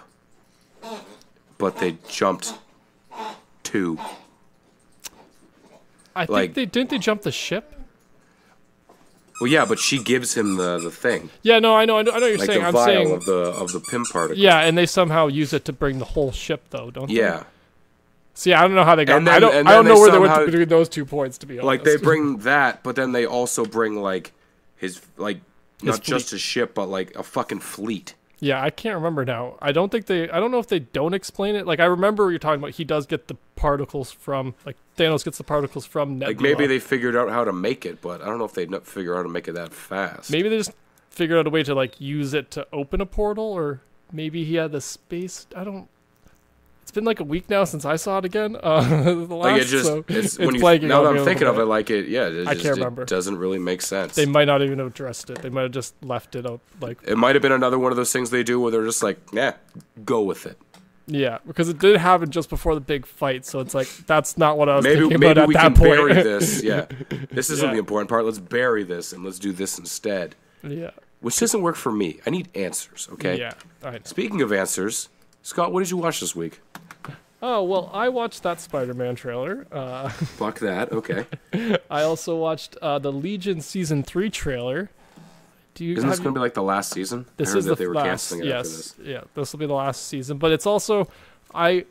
S3: but they jumped 2.
S2: I think didn't they jump the ship?
S3: Well, yeah, but she gives him the thing.
S2: Yeah, no, I know what you're
S3: like
S2: saying.
S3: the
S2: I'm
S3: vial
S2: saying
S3: of the Pym particle.
S2: yeah, and they somehow use it to bring the whole ship, though, don't they?
S3: Yeah.
S2: See, I don't know how they got.
S3: And then-
S2: I don't
S3: and
S2: know
S3: then
S2: where
S3: they
S2: they went
S3: somehow-
S2: between those 2 points, to be honest.
S3: Like, they bring that, but then they also bring, like, his, like, not
S2: fleet.
S3: just his ship, but, like, a fucking fleet.
S2: Yeah, I can't remember now. I don't know if they don't explain it. Like, I remember you're talking about he does get the particles from, like, Thanos gets the particles from Nebula.
S3: Like, maybe they figured out how to make it, but I don't know if they'd figure out how to make it that fast.
S2: Maybe they just figured out a way to, like, use it to open a portal, or maybe he had the space. It's been like a week now since I saw it again. The last,
S3: Like, it's when
S2: blanking
S3: now
S2: on
S3: that
S2: me
S3: I'm
S2: a
S3: thinking
S2: little
S3: of it, like,
S2: I can't remember.
S3: It doesn't really make sense.
S2: They might not even have addressed it. They might have just left it out, like...
S3: It might have been another one of those things they do where they're just like, yeah, go with it.
S2: Yeah, because it did happen just before the big fight, so it's like, that's not what I was thinking
S3: Maybe
S2: about at
S3: we
S2: that
S3: can
S2: point.
S3: bury this. Yeah, this isn't
S2: Yeah.
S3: the important part. Let's bury this and let's do this instead.
S2: Yeah.
S3: Which doesn't work for me. I need answers. Okay.
S2: Yeah, I know.
S3: Speaking of answers, Scott, what did you watch this week?
S2: Oh, well, I watched that SpiderMan trailer.
S3: Fuck that. Okay.
S2: I also watched the Legion Season 3 trailer.
S3: Isn't this going to be like the last season?
S2: This
S3: I heard
S2: is
S3: that
S2: the
S3: they were
S2: last.
S3: canceling it after
S2: Yes,
S3: this.
S2: yeah, this will be the last season. But it's also, I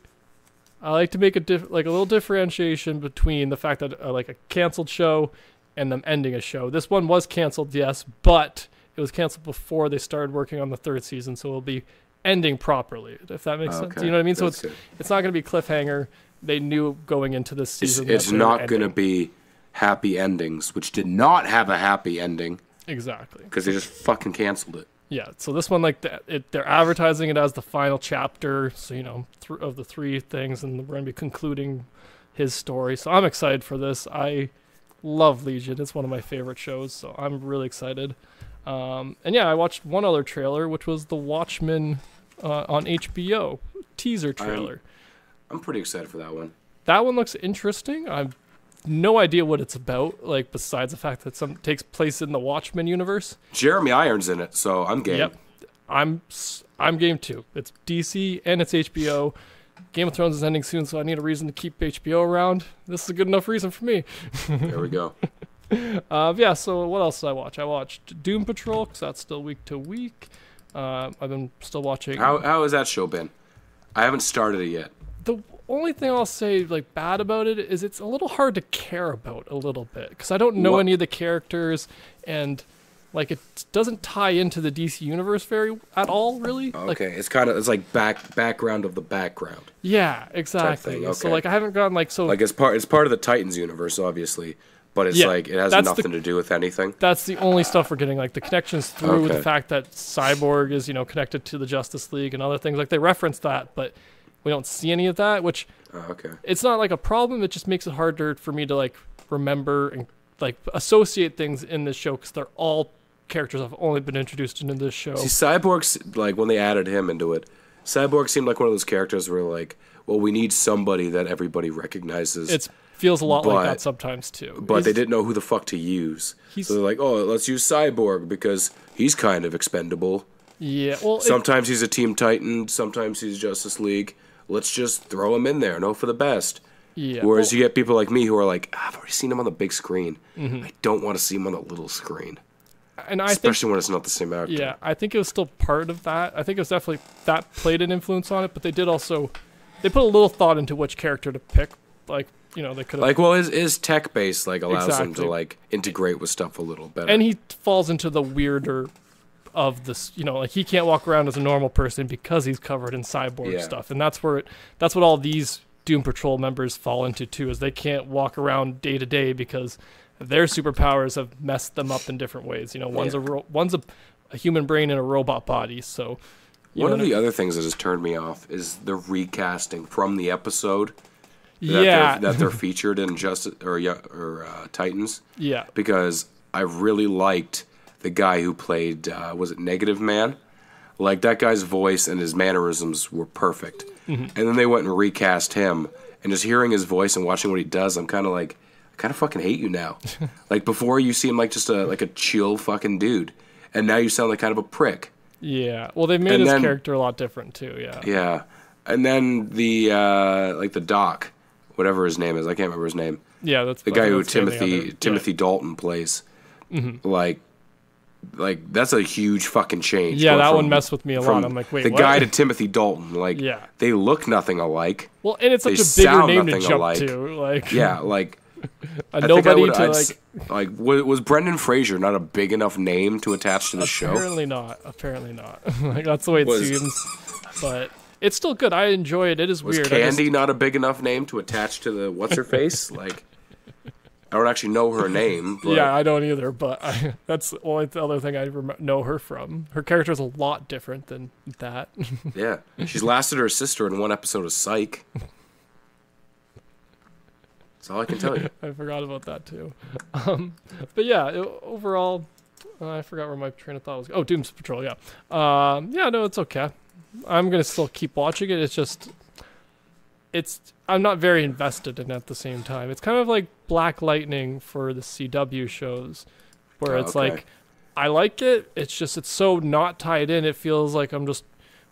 S2: like to make a little differentiation between the fact that like a canceled show and them ending a show. This one was canceled, yes, but it was canceled before they started working on the 3rd season, so it'll be ending properly, if that makes sense.
S3: Okay,
S2: Do you know what I mean? So
S3: that's
S2: it's not going to be cliffhanger. They knew going into this season.
S3: It's not going to be happy endings, which did not have a happy ending.
S2: Exactly.
S3: Because they just fucking canceled it.
S2: Yeah, so this one, like, they're advertising it as the final chapter, so, you know, of the 3 things, and we're going to be concluding his story. So I'm excited for this. I love Legion. It's one of my favorite shows, so I'm really excited. And yeah, I watched one other trailer, which was The Watchmen on HBO. Teaser trailer.
S3: I'm pretty excited for that one.
S2: That one looks interesting. I've no idea what it's about, like, besides the fact that some takes place in the Watchmen universe.
S3: Jeremy Irons in it, so I'm game.
S2: Yep. I'm game too. It's DC and it's HBO. Game of Thrones is ending soon, so I need a reason to keep HBO around. This is a good enough reason for me.
S3: There we go.
S2: Yeah, so what else did I watch? I watched Doom Patrol, because that's still week to week. I've been still watching...
S3: How has that show been? I haven't started it yet.
S2: The only thing I'll say, like, bad about it is it's a little hard to care about a little bit, because I don't know any of the characters, and, like, it doesn't tie into the DC universe at all, really.
S3: Okay, it's like background of the background.
S2: Yeah, exactly.
S3: Thing, okay.
S2: So, like, I haven't gone, like, so...
S3: Like, it's part of the Titans universe, obviously, but it's like, it has nothing to do with anything.
S2: That's the only stuff we're getting, like, the connections through
S3: Okay.
S2: the fact that Cyborg is, you know, connected to the Justice League and other things. Like, they reference that, but we don't see any of that, which...
S3: Okay.
S2: It's not, like, a problem. It just makes it harder for me to, like, remember and, like, associate things in this show, because they're all characters that have only been introduced into this show.
S3: See, Cyborg, like, when they added him into it, Cyborg seemed like one of those characters where, like, well, we need somebody that everybody recognizes.
S2: It feels a lot like that sometimes, too.
S3: But they didn't know who the fuck to use. So they're like, oh, let's use Cyborg because he's kind of expendable.
S2: Yeah, well...
S3: Sometimes he's a Team Titan, sometimes he's Justice League. Let's just throw him in there and hope for the best.
S2: Yeah.
S3: Whereas you get people like me who are like, I've already seen him on the big screen. I don't want to see him on the little screen.
S2: And
S3: Especially when it's not the same actor.
S2: Yeah, I think it was still part of that. I think it was definitely... That played an influence on it, but they did also... They put a little thought into which character to pick. Like, you know, they could have...
S3: Like, well, his tech base, like, allows him to,
S2: Exactly.
S3: like, integrate with stuff a little better.
S2: And he falls into the weirder of this, you know, like, he can't walk around as a normal person because he's covered in cyborg stuff. And that's what all these Doom Patrol members fall into too, is they can't walk around day to day because their superpowers have messed them up in different ways. You know, one's a human brain in a robot body. So
S3: one of the other things that has turned me off is the recasting from the episode that they're featured in Justice or Titans.
S2: Yeah.
S3: Because I really liked the guy who played was it Negative Man? Like that guy's voice and his mannerisms were perfect.
S2: Mm-hmm.
S3: And then they went and recast him, and just hearing his voice and watching what he does, I'm kind of like, I kind of fucking hate you now. Like before, you seemed like just a chill fucking dude, and now you sound like kind of a prick.
S2: Yeah. Well, they made his character a lot different too. Yeah.
S3: Yeah. And then the the Doc, whatever his name is, I can't remember his name.
S2: Yeah, that's
S3: the guy who Timothy Dalton plays.
S2: Mm-hmm.
S3: Like that's a huge fucking change.
S2: Yeah, that one messed with me a lot. I'm like, wait,
S3: the
S2: what?
S3: guy to Timothy Dalton, like,
S2: yeah,
S3: they look nothing alike.
S2: Well, and it's such a bigger name to jump to, like,
S3: yeah, like
S2: a nobody to
S3: like was Brendan Fraser not a big enough name to attach to the show?
S2: Apparently not. Like that's the way it seems, but it's still good. I enjoy it. It is weird.
S3: Was Candy not a big enough name to attach to the what's her face? Like, I don't actually know her name. But
S2: yeah, I don't either, but that's the only other thing I know her from. Her character is a lot different than that.
S3: Yeah, she's lasted her sister in one episode of Psych. That's all I can tell you.
S2: I forgot about that too. But yeah, overall, I forgot where my train of thought was. Oh, Doom Patrol, yeah. Yeah, no, it's okay. I'm going to still keep watching it. It's just... I'm not very invested in it at the same time. It's kind of like Black Lightning for the CW shows, where it's like, I like it. It's just, it's so not tied in. It feels like I'm just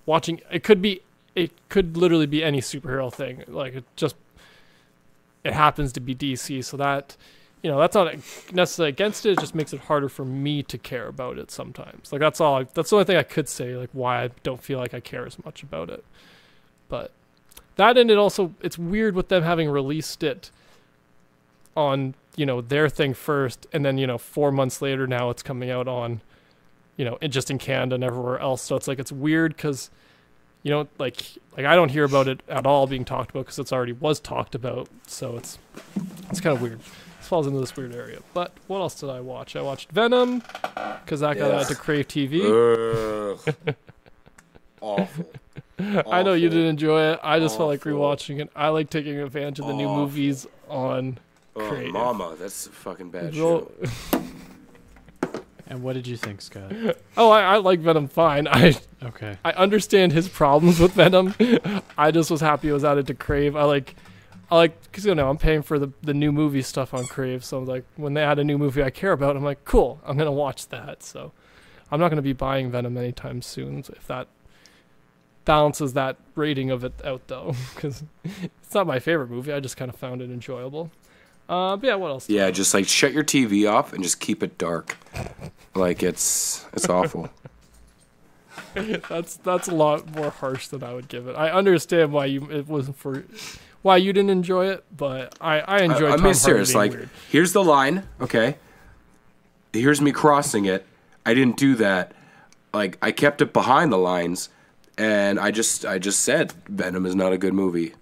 S2: watching. It could literally be any superhero thing. Like it happens to be DC. So that, that's not necessarily against it. It just makes it harder for me to care about it sometimes. Like that's the only thing I could say, like why I don't feel like I care as much about it. But that, and it's weird with them having released it on, their thing first, and then, 4 months later now it's coming out on, just in Canada and everywhere else. So it's like, it's weird because, like I don't hear about it at all being talked about because it's already was talked about. So it's kind of weird. It falls into this weird area. But what else did I watch? I watched Venom because that got added to Crave TV.
S3: Awful.
S2: I know you didn't enjoy it. I just felt like rewatching it. I like taking advantage of the new movies on Crave.
S3: Mama, that's a fucking bad show.
S4: And what did you think, Scott?
S2: Oh, I like Venom fine.
S4: Okay.
S2: I understand his problems with Venom. I just was happy it was added to Crave. I like because I'm paying for the new movie stuff on Crave, so I'm like, when they add a new movie I care about, I'm like, cool, I'm gonna watch that. So I'm not gonna be buying Venom anytime soon. So if that balances that rating of it out, though, because it's not my favorite movie. I just kind of found it enjoyable. But yeah, what else?
S3: Yeah, just like shut your TV off and just keep it dark. Like it's awful.
S2: That's a lot more harsh than I would give it. I understand why you didn't enjoy it, but I enjoyed.
S3: I'm being serious. Like,
S2: weird.
S3: Here's the line. Okay, here's me crossing it. I didn't do that. Like, I kept it behind the lines. And I just said Venom is not a good movie.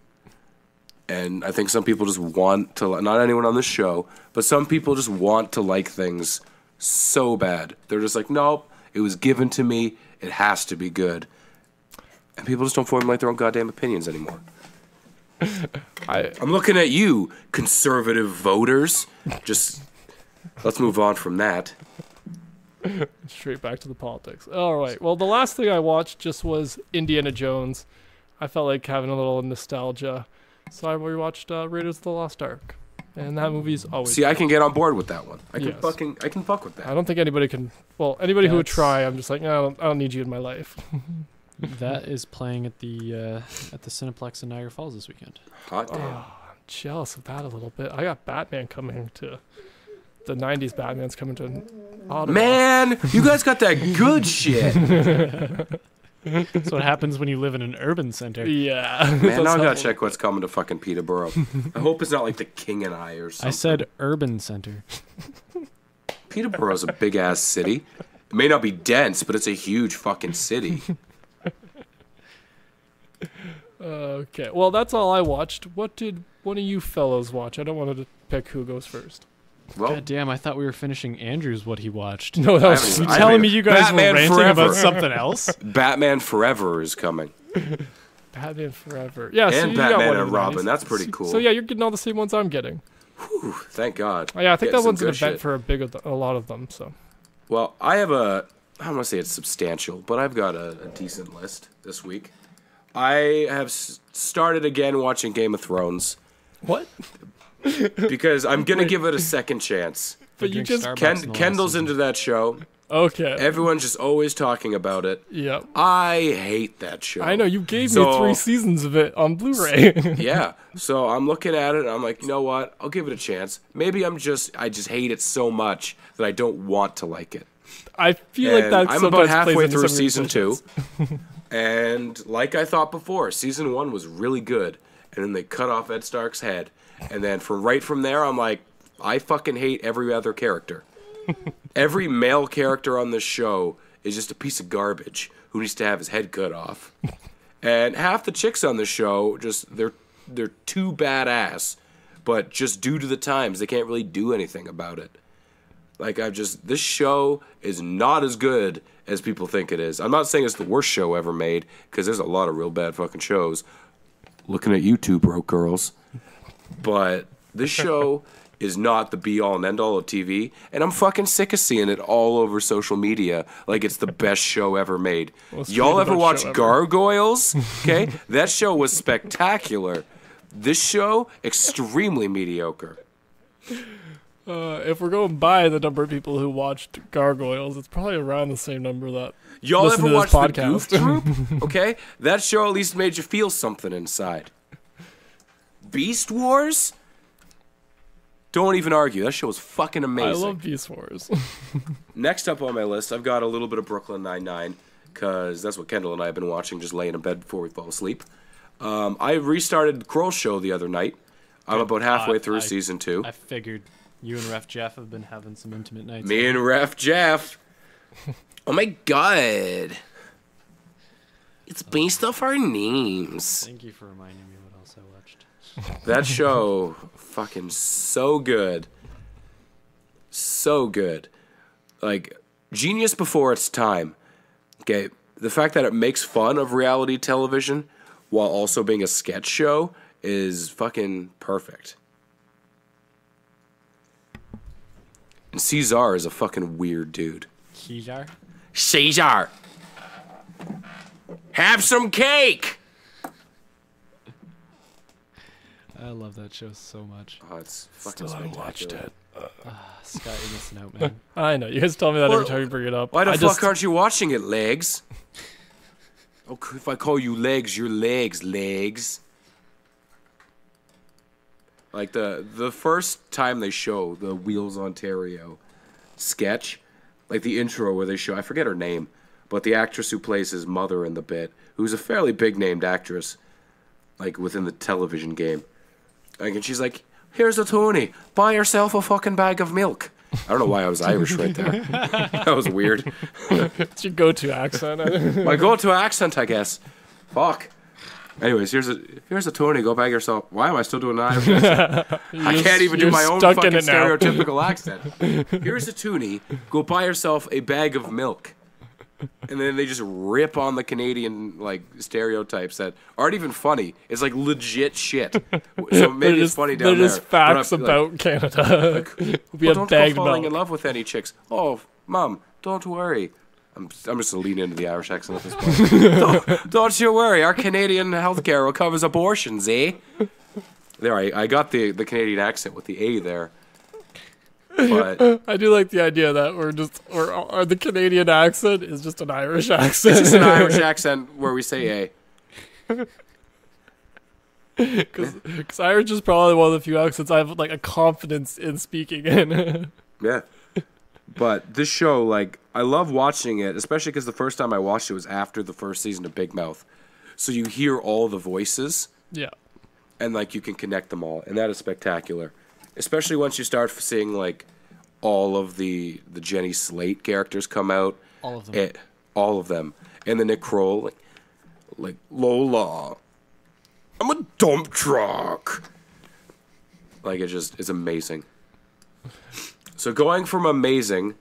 S3: And I think some people just want to, not anyone on this show, but some people just want to like things so bad. They're just like, nope, it was given to me, it has to be good. And people just don't formulate their own goddamn opinions anymore. I'm looking at you, conservative voters. Just, let's move on from that.
S2: Straight back to the politics. All right. Well, the last thing I watched just was Indiana Jones. I felt like having a little nostalgia, so I rewatched Raiders of the Lost Ark, and that movie's always.
S3: See, I can get on board with that one. I can fuck with that.
S2: I don't think anybody can. Well, anybody who would try, I'm just like, no, I don't need you in my life.
S4: That is playing at the Cineplex in Niagara Falls this weekend.
S3: Hot damn.
S2: I'm jealous of that a little bit. I got Batman coming to. The 90s Batman's coming to Ottawa.
S3: Man, you guys got that good shit.
S4: That's what happens when you live in an urban center.
S2: Yeah.
S3: Man, now I gotta check what's coming to fucking Peterborough. I hope it's not like the King and I or something.
S4: I said urban center.
S3: Peterborough's a big ass city. It may not be dense, but it's a huge fucking city.
S2: Okay. Well, that's all I watched. What did one of you fellows watch? I don't want to pick who goes first.
S3: Well,
S4: God damn, I thought we were finishing Andrew's what he watched.
S2: No, that was
S4: you telling me you guys
S3: Batman
S4: were ranting
S3: Forever.
S4: about something else?
S3: Batman Forever is coming.
S2: Batman Forever. Yeah, so
S3: And
S2: you got
S3: Batman
S2: one
S3: and
S2: of the
S3: Robin.
S2: 90s.
S3: That's pretty cool.
S2: So yeah, you're getting all the same ones I'm getting.
S3: Whew, thank God.
S2: Oh, yeah, I think
S3: Getting
S2: that one's
S3: some
S2: an
S3: good
S2: event
S3: shit.
S2: for a lot of them. So
S3: Well, I have I don't want to say it's substantial, but I've got a decent list this week. I have started again watching Game of Thrones
S2: what?
S3: because I'm going to give it a second chance.
S2: But you
S4: Drink
S2: just
S4: Starbucks in the last
S3: Kendall's
S4: season.
S3: into that show.
S2: okay.
S3: Everyone's just always talking about it.
S2: Yep.
S3: I hate that show.
S2: I know you gave me
S3: So-
S2: 3 seasons of it on Blu-ray.
S3: Yeah. So I'm looking at it and I'm like, you know what? I'll give it a chance. Maybe I just hate it so much that I don't want to like it.
S2: I feel like
S3: And
S2: that
S3: I'm
S2: sometimes
S3: about
S2: plays
S3: halfway
S2: into
S3: through
S2: some of your
S3: season 2.
S2: decisions.
S3: And like I thought before, season 1 was really good. And then they cut off Ed Stark's head. And then from there, I'm like, I fucking hate every other character. Every male character on this show is just a piece of garbage who needs to have his head cut off. And half the chicks on the show, they're too badass. But just due to the times, they can't really do anything about it. Like, this show is not as good as people think it is. I'm not saying it's the worst show ever made, because there's a lot of real bad fucking shows. Looking at you two broke girls. But this show is not the be-all and end-all of TV, and I'm fucking sick of seeing it all over social media like it's the best show ever made. Y'all ever
S2: best
S3: watch
S2: show ever.
S3: Gargoyles? Okay? That show was spectacular. This show, extremely mediocre.
S2: If we're going by the number of people who watched Gargoyles, it's probably around the same number that
S3: Y'all
S2: listen
S3: ever
S2: to
S3: watch
S2: this
S3: The
S2: podcast.
S3: Goof Troop? Okay? That show at least made you feel something inside. Beast Wars? Don't even argue. That show was fucking amazing.
S2: I love Beast Wars.
S3: Next up on my list, I've got a little bit of Brooklyn Nine-Nine, because that's what Kendall and I have been watching, just laying in bed before we fall asleep. I restarted Kroll show the other night. I'm about halfway through season 2.
S4: I figured you and Ref Jeff have been having some intimate nights.
S3: Me and Ref Jeff. Oh my god. It's based off our names.
S4: Thank you for reminding me what else I watched.
S3: That show, fucking so good. So good. Like, genius before its time. Okay, the fact that it makes fun of reality television while also being a sketch show is fucking perfect. And Caesar is a fucking weird dude.
S4: Kijar?
S3: Caesar! Have some cake!
S4: I love that show so much.
S3: Oh, it's fucking
S2: Still haven't watched
S3: spectacular.
S2: it.
S4: Scott, you're missing out, man.
S2: I know. You guys tell me that
S3: Well,
S2: every time you bring it up.
S3: Why the
S2: I
S3: fuck
S2: just,
S3: aren't you watching it, legs? Okay, if I call you legs, you're legs. Like the first time they show the Wheels Ontario sketch, like the intro where they show, I forget her name, but the actress who plays his mother in the bit, who's a fairly big named actress, like within the television game. Like, and she's like, "Here's a Tony, buy yourself a fucking bag of milk." I don't know why I was Irish right there. That was weird.
S2: it's your go-to accent.
S3: My go-to accent, I guess. Fuck. Anyways, here's a Tony. Go bag yourself. Why am I still doing an Irish accent? I can't even do
S2: you're
S3: my own
S2: stuck
S3: fucking
S2: in it now.
S3: stereotypical accent. Here's a Toonie. Go buy yourself a bag of milk. And then they just rip on the Canadian like stereotypes that aren't even funny. It's like legit shit. So maybe it's funny down
S2: they're
S3: there.
S2: just facts
S3: but I'm,
S2: about Canada. we
S3: well,
S2: have
S3: don't go
S2: bagged
S3: falling in
S2: milk.
S3: love with any chicks. Oh, Mom, don't worry. I'm just gonna lean into the Irish accent at this point. don't you worry. Our Canadian healthcare covers abortions, eh? There, I got the Canadian accent with the A there. But
S2: I do like the idea that or the Canadian accent is just an Irish accent.
S3: it's just an Irish accent where we say A.
S2: Because Irish is probably one of the few accents I have like a confidence in speaking in.
S3: Yeah. But this show, like, I love watching it, especially because the first time I watched it was after the first season of Big Mouth. So you hear all the voices,
S2: yeah.
S3: and, like, you can connect them all, and that is spectacular. Especially once you start seeing, like, all of the Jenny Slate characters come out.
S4: All of them.
S3: All of them. And the Nick Kroll, like Lola, I'm a dump truck. Like, it's amazing. So going from amazing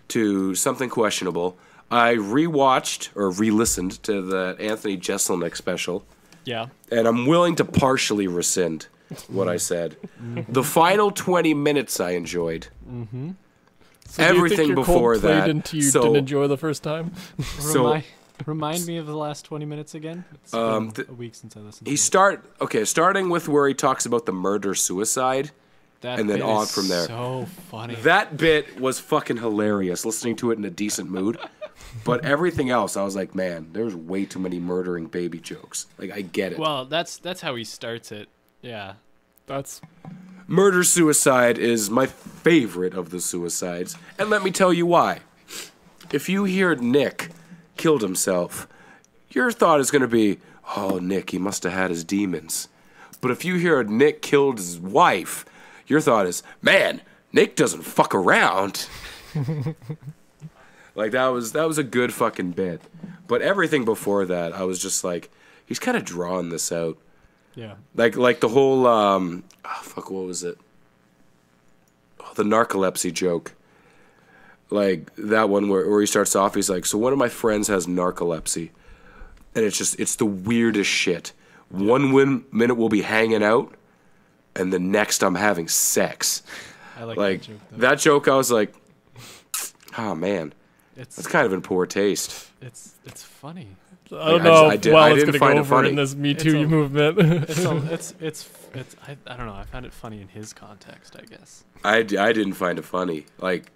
S3: to something questionable, I rewatched or re-listened to the Anthony Jeselnik special
S4: Yeah.
S3: And I'm willing to partially rescind what I said. The final 20 minutes I enjoyed.
S2: So
S3: Everything
S2: do you think your
S3: before
S2: cold played
S3: that,
S2: into you
S3: so-
S2: didn't enjoy the first time?
S3: So
S4: Remind me of the last 20 minutes again. It's been a week since I listened.
S3: starting with where he talks about the murder-suicide.
S4: That
S3: and then
S4: bit
S3: on
S4: is
S3: from there.
S4: So funny.
S3: That bit was fucking hilarious, listening to it in a decent mood. But everything else, I was like, man, there's way too many murdering baby jokes. Like, I get it.
S4: Well, that's how he starts it. Yeah.
S2: That's
S3: Murder-suicide is my favorite of the suicides. And let me tell you why. If you hear Nick killed himself, your thought is going to be, oh, Nick, he must have had his demons. But if you hear Nick killed his wife, your thought is, man, Nick doesn't fuck around. Like, that was a good fucking bit. But everything before that, I was just like, he's kind of drawing this out.
S4: Yeah.
S3: Like the whole, what was it? Oh, the narcolepsy joke. Like, that one where he starts off, he's like, so one of my friends has narcolepsy. And it's the weirdest shit. One minute we'll be hanging out, and the next I'm having sex.
S4: I like
S3: Like,
S4: that joke. Though.
S3: that joke, I was like, oh, man.
S4: It's
S3: That's kind of in poor taste.
S4: it's funny.
S2: I don't
S3: I
S2: know
S3: just-
S2: if
S3: I
S2: it's
S3: didn't
S2: going to
S3: find
S2: go
S3: it
S2: over
S3: funny.
S2: in this Me
S4: It's
S2: Too
S4: a-
S2: movement.
S4: I don't know. I found it funny in his context, I guess.
S3: I didn't find it funny. Like,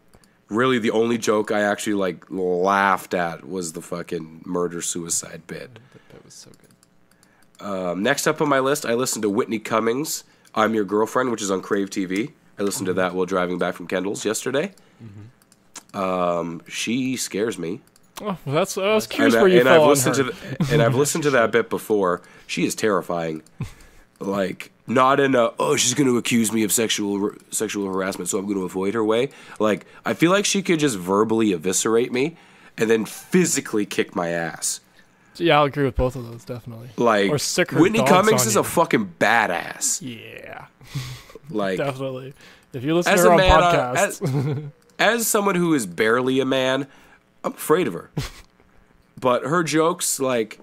S3: really, the only joke I actually, like, laughed at was the fucking murder-suicide bit.
S4: That was so good.
S3: Next up on my list, I listened to Whitney Cummings' I'm Your Girlfriend, which is on Crave TV. I listened to that while driving back from Kendall's yesterday. She scares me.
S2: Oh, I was curious where you
S3: and
S2: fell
S3: I've
S2: on
S3: listened
S2: her.
S3: and I've listened to that bit before. She is terrifying. Like, not in a, oh, she's going to accuse me of sexual harassment, so I'm going to avoid her way. Like, I feel like she could just verbally eviscerate me and then physically kick my ass.
S2: Yeah, I'll agree with both of those, definitely.
S3: Like,
S2: Or sick her
S3: Whitney
S2: dogs
S3: Cummings
S2: on
S3: is
S2: you.
S3: a fucking badass.
S2: Yeah,
S3: Like,
S2: definitely. If you listen to
S3: as
S2: her
S3: a
S2: on
S3: man,
S2: podcasts,
S3: as someone who is barely a man, I'm afraid of her. But her jokes, like,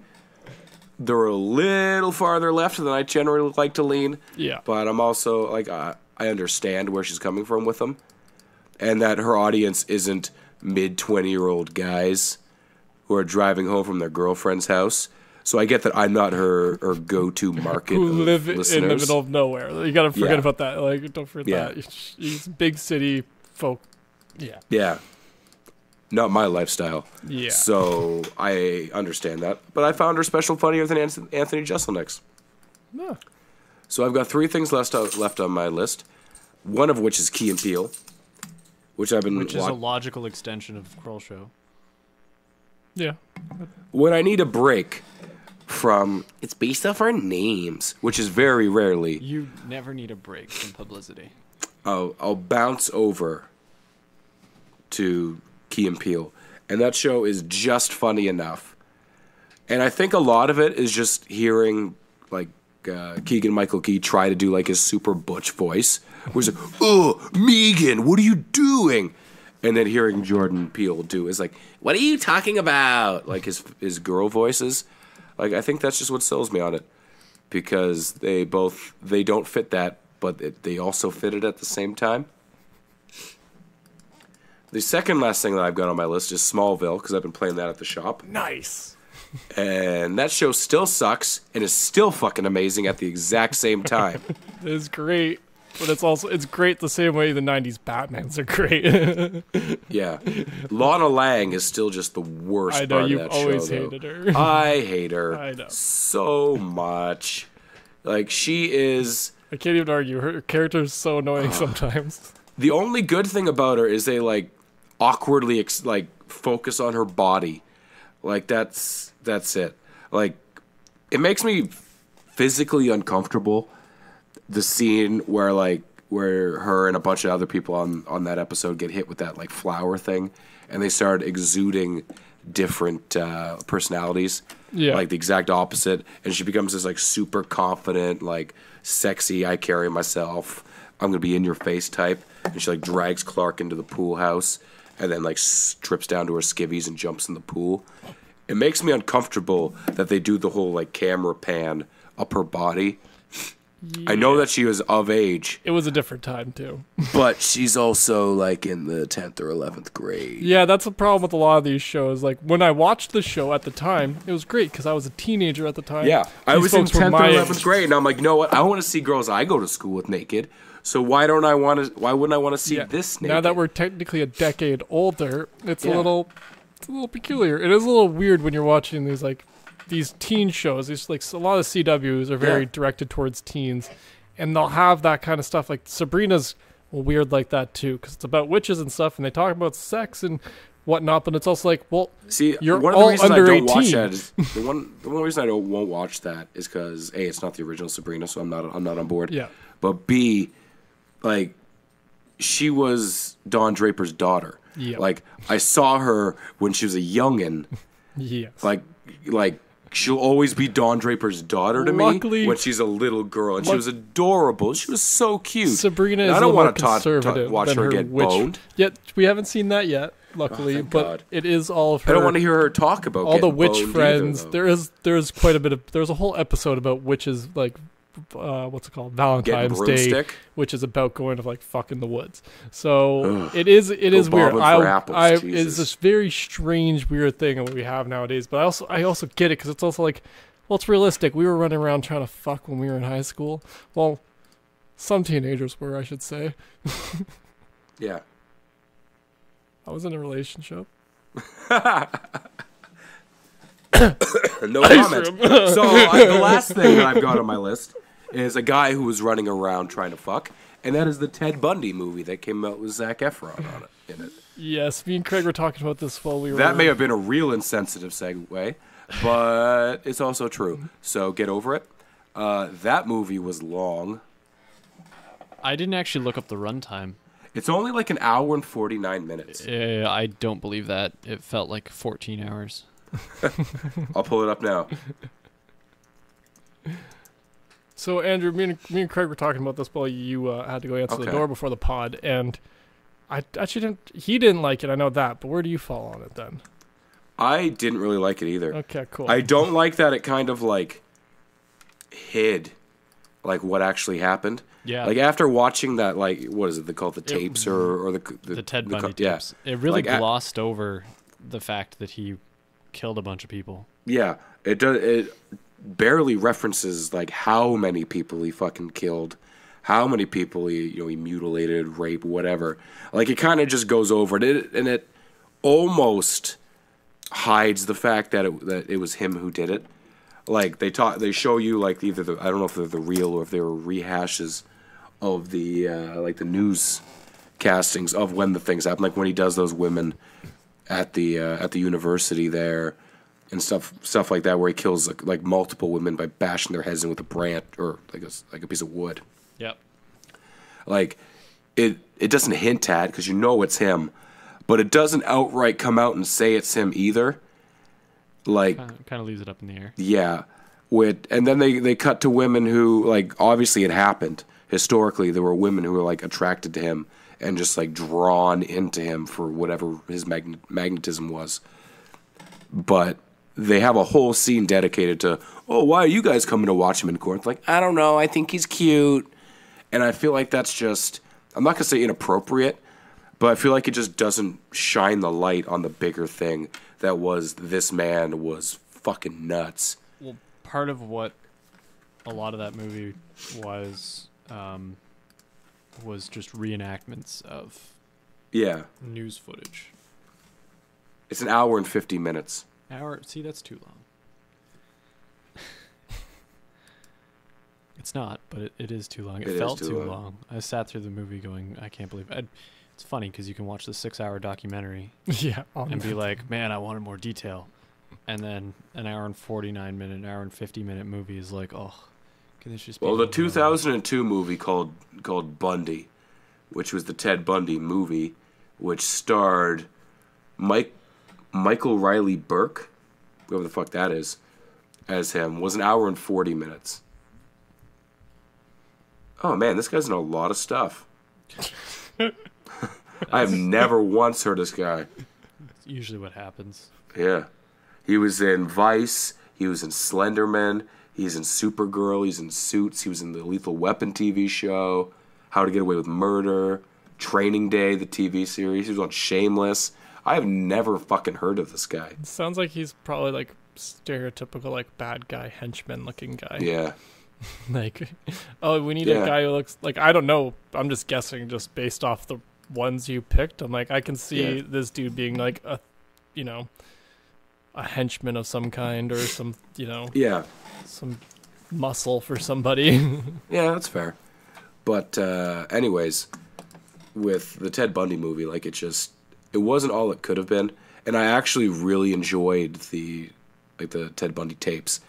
S3: they're a little farther left than I generally like to lean.
S2: yeah.
S3: But I'm also, like, I understand where she's coming from with them. And that her audience isn't mid-20-year-old guys who are driving home from their girlfriend's house. So I get that I'm not her go-to market
S2: Who
S3: of
S2: live
S3: listeners.
S2: in the middle of nowhere. You gotta forget
S3: Yeah.
S2: about that. Like, don't forget
S3: Yeah.
S2: that. She's big city folk. Yeah.
S3: Yeah. Not my lifestyle.
S2: Yeah.
S3: So I understand that. But I found her special funnier than Anthony Jeselnik's.
S2: Yeah.
S3: So I've got 3 things left on my list. One of which is Key and Peele, which I've been
S4: Which is a logical extension of Kroll Show.
S2: Yeah.
S3: when I need a break from it's based off our names, which is very rarely.
S4: You never need a break from publicity.
S3: I'll bounce over to Key and Peele, and that show is just funny enough. And I think a lot of it is just hearing like Keegan-Michael Key try to do like his super butch voice, where he's like, "Oh, Megan, what are you doing?" And then hearing Jordan Peele do is like, "What are you talking about?" Like his girl voices. Like, I think that's just what sells me on it, because they don't fit that, but they also fit it at the same time. The second last thing that I've got on my list is Smallville, because I've been playing that at the shop.
S2: Nice.
S3: And that show still sucks and is still fucking amazing at the exact same time.
S2: It's great. But it's great the same way the 90s Batmans are great.
S3: Yeah. Lana Lang is still just the worst
S2: I know,
S3: part
S2: you've
S3: of that
S2: always
S3: show, though.
S2: hated her.
S3: I hate her
S2: I know.
S3: so much. Like, she is...
S2: I can't even argue. Her character is so annoying sometimes.
S3: The only good thing about her is they, like, awkwardly, focus on her body. Like, that's it. Like, it makes me physically uncomfortable, the scene where her and a bunch of other people on that episode get hit with that, like, flower thing, and they start exuding different personalities.
S2: Yeah.
S3: Like, the exact opposite. And she becomes this, like, super confident, like, sexy, I carry myself, I'm going to be in your face type. And she, like, drags Clark into the pool house and then, like, strips down to her skivvies and jumps in the pool. it makes me uncomfortable that they do the whole like camera pan up her body. I know that she was of age.
S2: It was a different time, too.
S3: But she's also, like, in the 10th or 11th grade.
S2: Yeah, that's the problem with a lot of these shows. Like, when I watched the show at the time, it was great because I was a teenager at the time.
S3: Yeah, I was in
S2: folks were
S3: 10th or
S2: my
S3: 11th
S2: age.
S3: grade, and I'm like, you know what? I want to see girls I go to school with naked. So why wouldn't I want to see this naked?
S2: Now that we're technically a decade older, it's
S3: Yeah.
S2: a little peculiar. It is a little weird when you're watching these teen shows. These like a lot of CWs are very directed towards teens, and they'll have that kind of stuff. Like Sabrina's weird like that too, because it's about witches and stuff, and they talk about sex and whatnot. But it's also like, well,
S3: See,
S2: you're
S3: one of the
S2: all
S3: reasons
S2: under
S3: I don't
S2: 18.
S3: watch that is the one reason I won't watch that is because A, it's not the original Sabrina, so I'm not on board.
S2: Yeah.
S3: But B, like, she was Don Draper's daughter.
S2: Yeah.
S3: Like, I saw her when she was a youngin'.
S2: Yes.
S3: Like she'll always be Don Draper's daughter to
S2: Luckily-
S3: me when she's a little girl, and she was adorable. She was so cute.
S2: Sabrina
S3: And
S2: is
S3: I
S2: a
S3: don't
S2: little more
S3: want to
S2: conservative
S3: watch
S2: than
S3: her
S2: her
S3: get
S2: witch.
S3: boned.
S2: Yet we haven't seen that yet, luckily.
S3: thank
S2: but
S3: God.
S2: it is all of her.
S3: I don't want to hear her talk about
S2: all the
S3: getting
S2: witch
S3: boned
S2: friends.
S3: Either, though.
S2: There's quite a bit of. There's a whole episode about witches, like what's it called, Valentine's Day,
S3: broomstick?
S2: which is about going to like fuck in the woods. So
S3: Ugh.
S2: it is weird.
S3: bobbing for apples,
S2: It's
S3: Jesus.
S2: this very strange, weird thing that we have nowadays. But I also get it because it's also like, well, it's realistic. We were running around trying to fuck when we were in high school. Well, some teenagers were, I should say.
S3: Yeah.
S2: I was in a relationship.
S3: No comment. So the last thing that I've got on my list is a guy who was running around trying to fuck, and that is the Ted Bundy movie that came out with Zac Efron on it. In it.
S2: Yes, me and Craig were talking about this while we were.
S3: That may have been a real insensitive segue, but it's also true. So get over it. That movie was long.
S4: I didn't actually look up the runtime.
S3: It's only like an hour and 49 minutes.
S4: I don't believe that. It felt like 14 hours.
S3: I'll pull it up now.
S2: So Andrew, me and Craig were talking about this while you had to go answer the
S3: Okay.
S2: door before the pod, and I actually didn't. He didn't like it. I know that, but where do you fall on it then?
S3: I didn't really like it either.
S2: Okay, cool.
S3: I don't like that it kind of like hid like what actually happened.
S4: Yeah.
S3: Like after watching that, like what is it? They call it the tapes or
S4: the Ted Bundy
S3: yeah.
S4: tapes. It really
S3: Like,
S4: glossed over the fact that he killed a bunch of people.
S3: Yeah, it does. It barely references like how many people he fucking killed, how many people he mutilated, raped, whatever. Like it kind of just goes over it, and it almost hides the fact that it was him who did it. Like they show you like either I don't know if they're the real or if they were rehashes of the like the news castings of when the things happen, like when he does those women at the university there and stuff like that, where he kills like multiple women by bashing their heads in with a branch or like a piece of wood.
S4: Yep.
S3: Like it doesn't hint at because you know it's him, but it doesn't outright come out and say it's him either. Like
S4: Kind of leaves it up in the air.
S3: yeah, and then they cut to women who like obviously it happened historically. There were women who were like attracted to him and just like drawn into him for whatever his magnetism was. But they have a whole scene dedicated to, oh, why are you guys coming to watch him in court? Like, I don't know, I think he's cute. And I feel like that's just, I'm not going to say inappropriate, but I feel like it just doesn't shine the light on the bigger thing that was this man was fucking nuts.
S4: Well, part of what a lot of that movie was just reenactments of
S3: Yeah.
S4: news footage.
S3: It's an hour and 50 minutes.
S4: See, that's too long. It's not, but it is too long. It
S3: It is
S4: felt
S3: too
S4: too
S3: long.
S4: long. I sat through the movie going, I can't believe it. It's funny because you can watch the 6-hour documentary
S2: yeah,
S4: and be like, man, I wanted more detail. And then an hour and 49 minute, an hour and 50 minute movie is like, oh, can this just be...
S3: Well, the
S4: over?
S3: 2002 movie called Bundy, which was the Ted Bundy movie, which starred Michael Riley Burke, whoever the fuck that is, as him, was an hour and 40 minutes. Oh man, this guy's in a lot of stuff. I have never once heard this guy.
S4: It's usually what happens.
S3: Yeah. He was in Vice. He was in Slenderman. He's in Supergirl. He's in Suits. He was in the Lethal Weapon TV show. How to Get Away with Murder. Training Day, the TV series. He was on Shameless. I have never fucking heard of this guy.
S2: Sounds like he's probably like stereotypical like bad guy henchman looking guy.
S3: Yeah.
S2: Like, oh, we need a guy who looks like, I don't know. I'm just guessing just based off the ones you picked. I'm like, I can see this dude being like a, you know, a henchman of some kind or some, you know, some muscle for somebody.
S3: Yeah, that's fair. But anyways, with the Ted Bundy movie, like it wasn't all it could have been. And I actually really enjoyed the Ted Bundy tapes.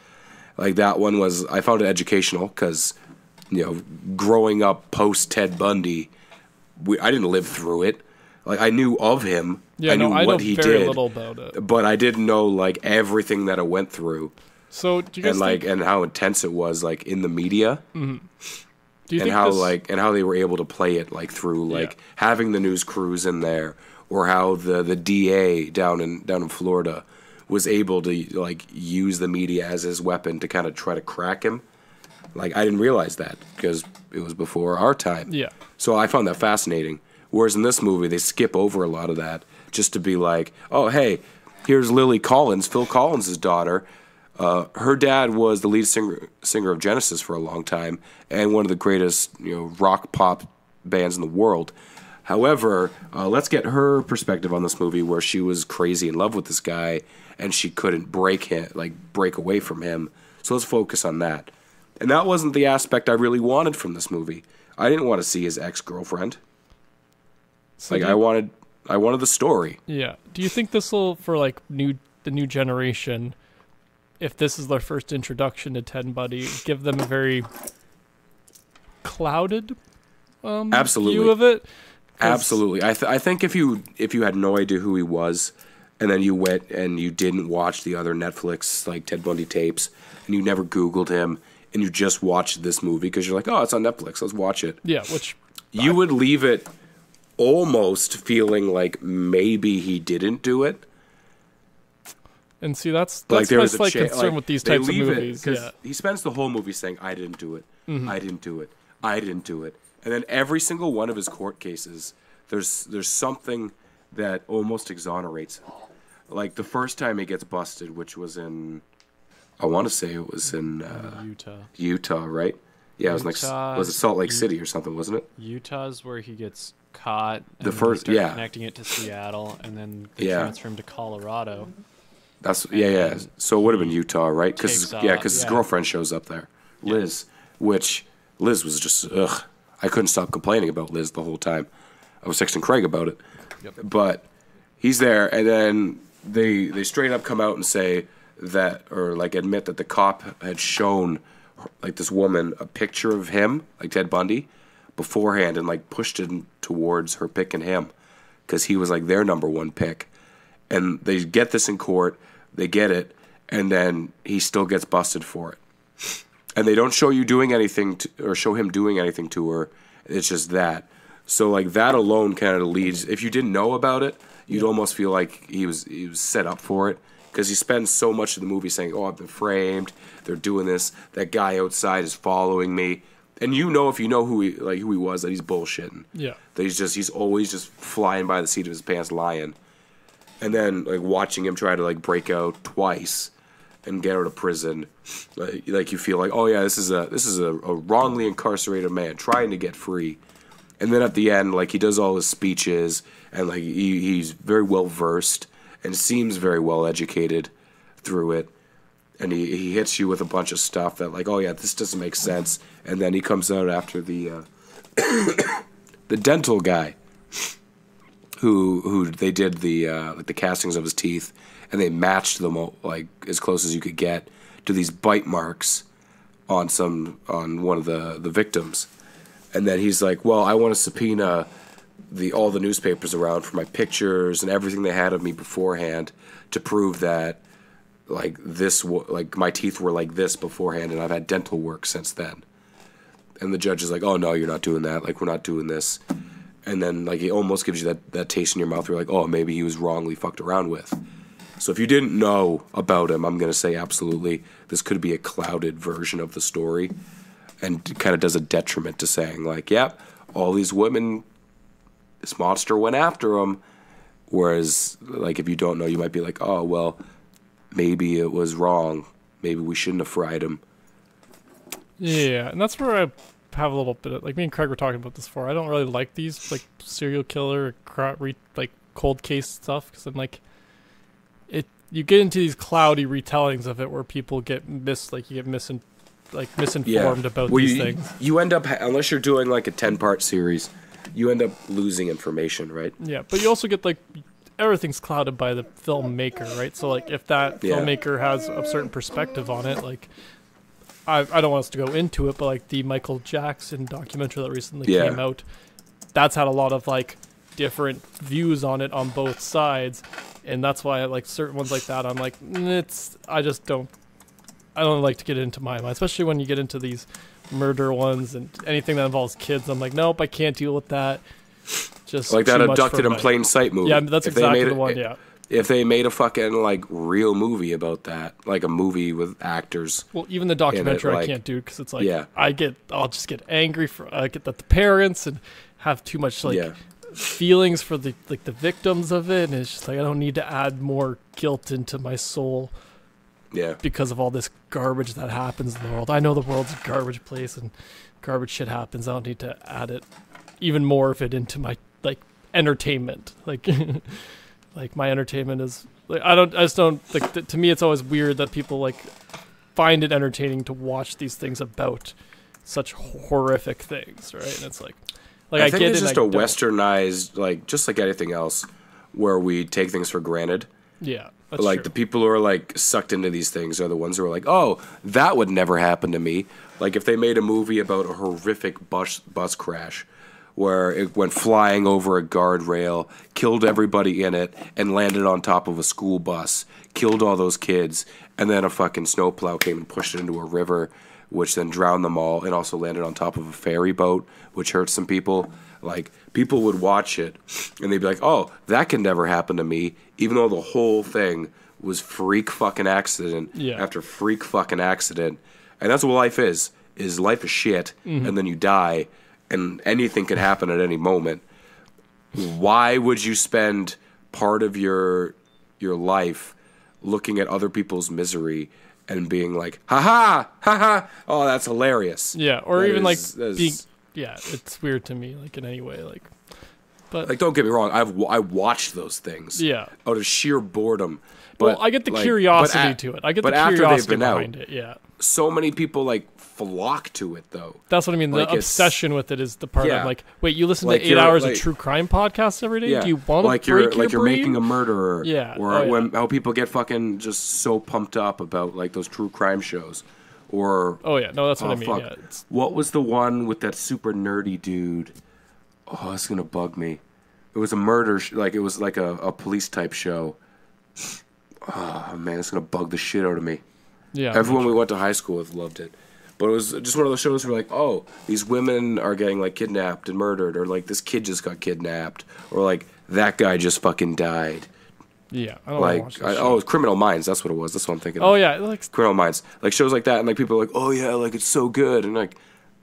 S3: Like that one I found it educational because, you know, growing up post Ted Bundy, I didn't live through it. Like I knew of him.
S2: Yeah,
S3: I knew what he did. I know very
S2: little about it.
S3: But I didn't know like everything that it went through.
S2: So do you guys think...
S3: and how intense it was like in the media.
S2: Mm-hmm. Do you
S3: and
S2: think
S3: how and how they were able to play it like through like having the news crews in there, or how the DA down in Florida was able to like use the media as his weapon to kind of try to crack him. Like I didn't realize that because it was before our time.
S2: Yeah.
S3: So I found that fascinating. Whereas in this movie they skip over a lot of that just to be like, oh hey, here's Lily Collins, Phil Collins' daughter. Her dad was the lead singer of Genesis for a long time and one of the greatest, you know, rock pop bands in the world. However, let's get her perspective on this movie where she was crazy in love with this guy and she couldn't break away from him. So let's focus on that. And that wasn't the aspect I really wanted from this movie. I didn't want to see his ex-girlfriend. So I wanted the story.
S2: Yeah. Do you think this will, for like the new generation, if this is their first introduction to Ted Bundy, give them a very clouded view of it?
S3: Absolutely. I think if you had no idea who he was, and then you went and you didn't watch the other Netflix like Ted Bundy tapes, and you never Googled him, and you just watched this movie because you're like, oh, it's on Netflix, let's watch it.
S2: Yeah, which
S3: you would leave it almost feeling like maybe he didn't do it.
S2: And see, that's
S3: like
S2: my slight concern with these types of movies.
S3: Yeah. He spends the whole movie saying, I didn't do it.
S2: Mm-hmm.
S3: I didn't do it. I didn't do it. And then every single one of his court cases, there's something that almost exonerates him. Like the first time he gets busted, which was in, I want to say it was in Utah, right? Yeah, it was was it Salt Lake City or something, wasn't it?
S4: Utah's where he gets caught. And
S3: the first,
S4: connecting it to Seattle, and then they transfer him to Colorado.
S3: That's So it would have been Utah, right? Because his girlfriend shows up there, Liz, which Liz was just ugh. I couldn't stop complaining about Liz the whole time. I was texting Craig about it, but he's there, and then they straight up come out and say that, or like admit that the cop had shown like this woman a picture of him, like Ted Bundy, beforehand, and like pushed it towards her picking him because he was like their number one pick, and they get this in court. They get it, and then he still gets busted for it. And they don't show you doing anything or show him doing anything to her. It's just that. So like that alone kind of leads. If you didn't know about it, you'd almost feel like he was set up for it because he spends so much of the movie saying, "Oh, I've been framed. They're doing this. That guy outside is following me." And you know, if you know who he was, that he's bullshitting.
S2: Yeah.
S3: That he's always just flying by the seat of his pants, lying. And then like watching him try to like break out twice and get out of prison, like you feel like, oh yeah, this is a wrongly incarcerated man trying to get free. And then at the end, like he does all his speeches and like he's very well versed and seems very well educated through it. And he hits you with a bunch of stuff that like, oh yeah, this doesn't make sense. And then he comes out after the the dental guy who they did the like the castings of his teeth, and they matched them like as close as you could get to these bite marks on one of the victims. And then he's like, well, I want to subpoena all the newspapers around for my pictures and everything they had of me beforehand to prove that like my teeth were like this beforehand and I've had dental work since then. And the judge is like, oh no, you're not doing that. Like we're not doing this. And then like he almost gives you that taste in your mouth where you're like, oh, maybe he was wrongly fucked around with. So if you didn't know about him, I'm going to say absolutely this could be a clouded version of the story, and kind of does a detriment to saying like, yep, all these women, this monster went after him. Whereas, like, if you don't know, you might be like, oh, well, maybe it was wrong. Maybe we shouldn't have fried him.
S2: Yeah, and that's where I have a little bit of, like, me and Craig were talking about this before. I don't really like these, like, serial killer, like, cold case stuff, because I'm like, you get into these cloudy retellings of it where people get misinformed about these things.
S3: You end up, unless you're doing, like, a 10-part series, you end up losing information, right?
S2: Yeah, but you also get, like, everything's clouded by the filmmaker, right? So, like, if that filmmaker has a certain perspective on it, like, I don't want us to go into it, but, like, the Michael Jackson documentary that recently came out, that's had a lot of, like, different views on it on both sides, and that's why I like certain ones like that. I'm like, I don't like to get into my mind, especially when you get into these murder ones and anything that involves kids. I'm like, nope, I can't deal with that. Just
S3: like that Abducted in Plain Sight movie.
S2: Yeah, that's exactly the one. Yeah.
S3: If they made a fucking like real movie about that, like a movie with actors.
S2: Well, even the documentary I can't do because it's like I'll just get angry I get that the parents and have too much like feelings for the victims of it, and it's just like I don't need to add more guilt into my soul.
S3: Yeah.
S2: Because of all this garbage that happens in the world. I know the world's a garbage place and garbage shit happens. I don't need to add it even more of it into my like entertainment. Like like my entertainment is like I just don't like to me it's always weird that people like find it entertaining to watch these things about such horrific things, right? And it's like I
S3: think
S2: get
S3: it's
S2: it,
S3: just a westernized, like just like anything else where we take things for granted.
S2: Yeah.
S3: Like
S2: true.
S3: the people who are like sucked into these things are the ones who are like, oh, that would never happen to me. Like if they made a movie about a horrific bus crash where it went flying over a guardrail, killed everybody in it, and landed on top of a school bus, killed all those kids, and then a fucking snowplow came and pushed it into a river, which then drowned them all, and also landed on top of a ferry boat, which hurt some people. Like, people would watch it, and they'd be like, oh, that can never happen to me, even though the whole thing was freak fucking accident after freak fucking accident. And that's what life is life is shit, and then you die, and anything can happen at any moment. Why would you spend part of your life looking at other people's misery and being like, ha ha, oh, that's hilarious.
S2: Yeah, or that even is, like being, it's weird to me, like in any way, like. But
S3: like, don't get me wrong, I watched those things. Yeah. Out of sheer boredom. But,
S2: well, I get the curiosity to it. I get the curiosity behind it. Yeah.
S3: So many people like flock to it though.
S2: That's what I mean. Like the obsession with it is the part of like, wait, you listen to 8 hours of true crime podcasts every day? Do you want to break your
S3: you're
S2: brain?
S3: Making a murderer? Yeah. Or how people get fucking just so pumped up about like those true crime shows. Or
S2: that's what I mean. Yeah,
S3: what was the one with that super nerdy dude? Oh, it's gonna bug me. It was a murder, it was like a police type show. Oh man, it's gonna bug the shit out of me. Yeah, everyone we went to high school with loved it, but it was just one of those shows where like, oh, these women are getting like kidnapped and murdered, or like this kid just got kidnapped, or like that guy just fucking died.
S2: Yeah, I don't watch that
S3: it was Criminal Minds. That's what it was. That's what I'm thinking.
S2: Oh yeah, like
S3: Criminal Minds, like shows like that, and like people are like, oh yeah, like it's so good, and like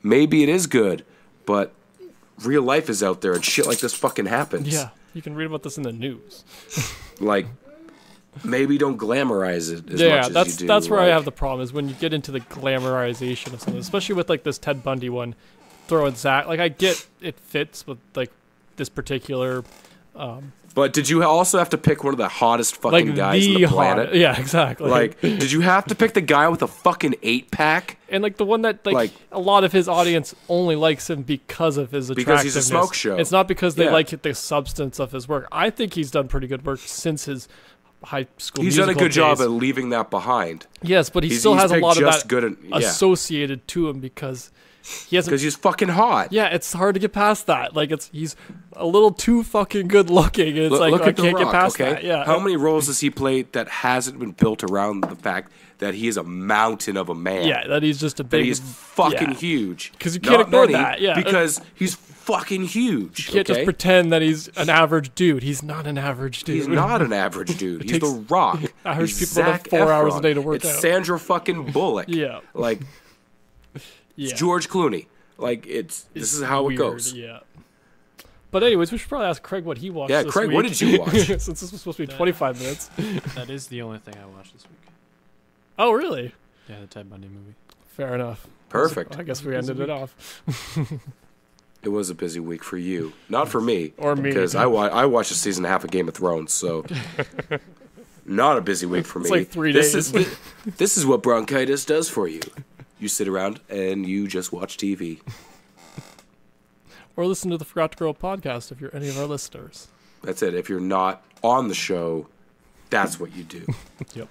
S3: maybe it is good, but real life is out there, and shit like this fucking happens.
S2: Yeah, you can read about this in the news.
S3: Like, maybe don't glamorize it as much as you do.
S2: That's where I have the problem, is when you get into the glamorization of something, especially with like this Ted Bundy one, throwing Zach. Like I get it fits with like this particular.
S3: But did you also have to pick one of the hottest fucking guys on the planet?
S2: Yeah, exactly.
S3: Like, did you have to pick the guy with a fucking 8-pack?
S2: And like the one that like a lot of his audience only likes him because of his attractiveness.
S3: Because he's a smoke show.
S2: It's not because they like the substance of his work. I think he's done pretty good work since his high school.
S3: He's done a good job at leaving that behind.
S2: Yes, but he still has a lot of that associated to him because he hasn't.
S3: Because he's fucking hot.
S2: Yeah, it's hard to get past that. Like he's a little too fucking good looking. It's like I can't get past that. Yeah.
S3: How many roles has he played that hasn't been built around the fact that he is a mountain of a man?
S2: Yeah, that he's just a big.
S3: That he's fucking huge.
S2: Because you can't ignore that. Yeah.
S3: Because he's fucking huge.
S2: You can't just pretend that he's an average dude. He's not an average dude.
S3: He's not an average dude. He's The Rock.
S2: Average
S3: He's
S2: people have
S3: Zac
S2: 4 hours a
S3: Efron.
S2: day to work
S3: it's
S2: out.
S3: Sandra fucking Bullock.
S2: Yeah.
S3: Like,
S2: Yeah.
S3: it's George Clooney. Like, this is how
S2: Weird,
S3: it goes.
S2: Yeah. But anyways, we should probably ask Craig what he watched
S3: Yeah,
S2: this
S3: Craig,
S2: week.
S3: what did you watch?
S2: Since this was supposed to be 25 minutes.
S4: That is the only thing I watched this week.
S2: Oh, really?
S4: Yeah, the Ted Bundy movie.
S2: Fair enough.
S3: Perfect.
S2: I guess we ended it off.
S3: It was a busy week for you. Not for me.
S2: Or me.
S3: Because I watched a season and a half of Game of Thrones, so... Not a busy week for me.
S2: It's like 3 days.
S3: This is what bronchitis does for you. You sit around and you just watch TV.
S2: Or listen to the Forgot to Grow podcast if you're any of our listeners.
S3: That's it. If you're not on the show, that's what you do.
S2: Yep.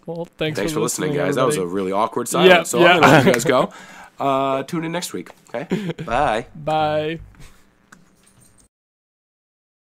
S2: Well, thanks
S3: for listening, guys.
S2: everybody.
S3: That was a really awkward silence.
S2: Yeah,
S3: So I'm going to let you guys go. Tune in next week. Okay? Bye.
S2: Bye.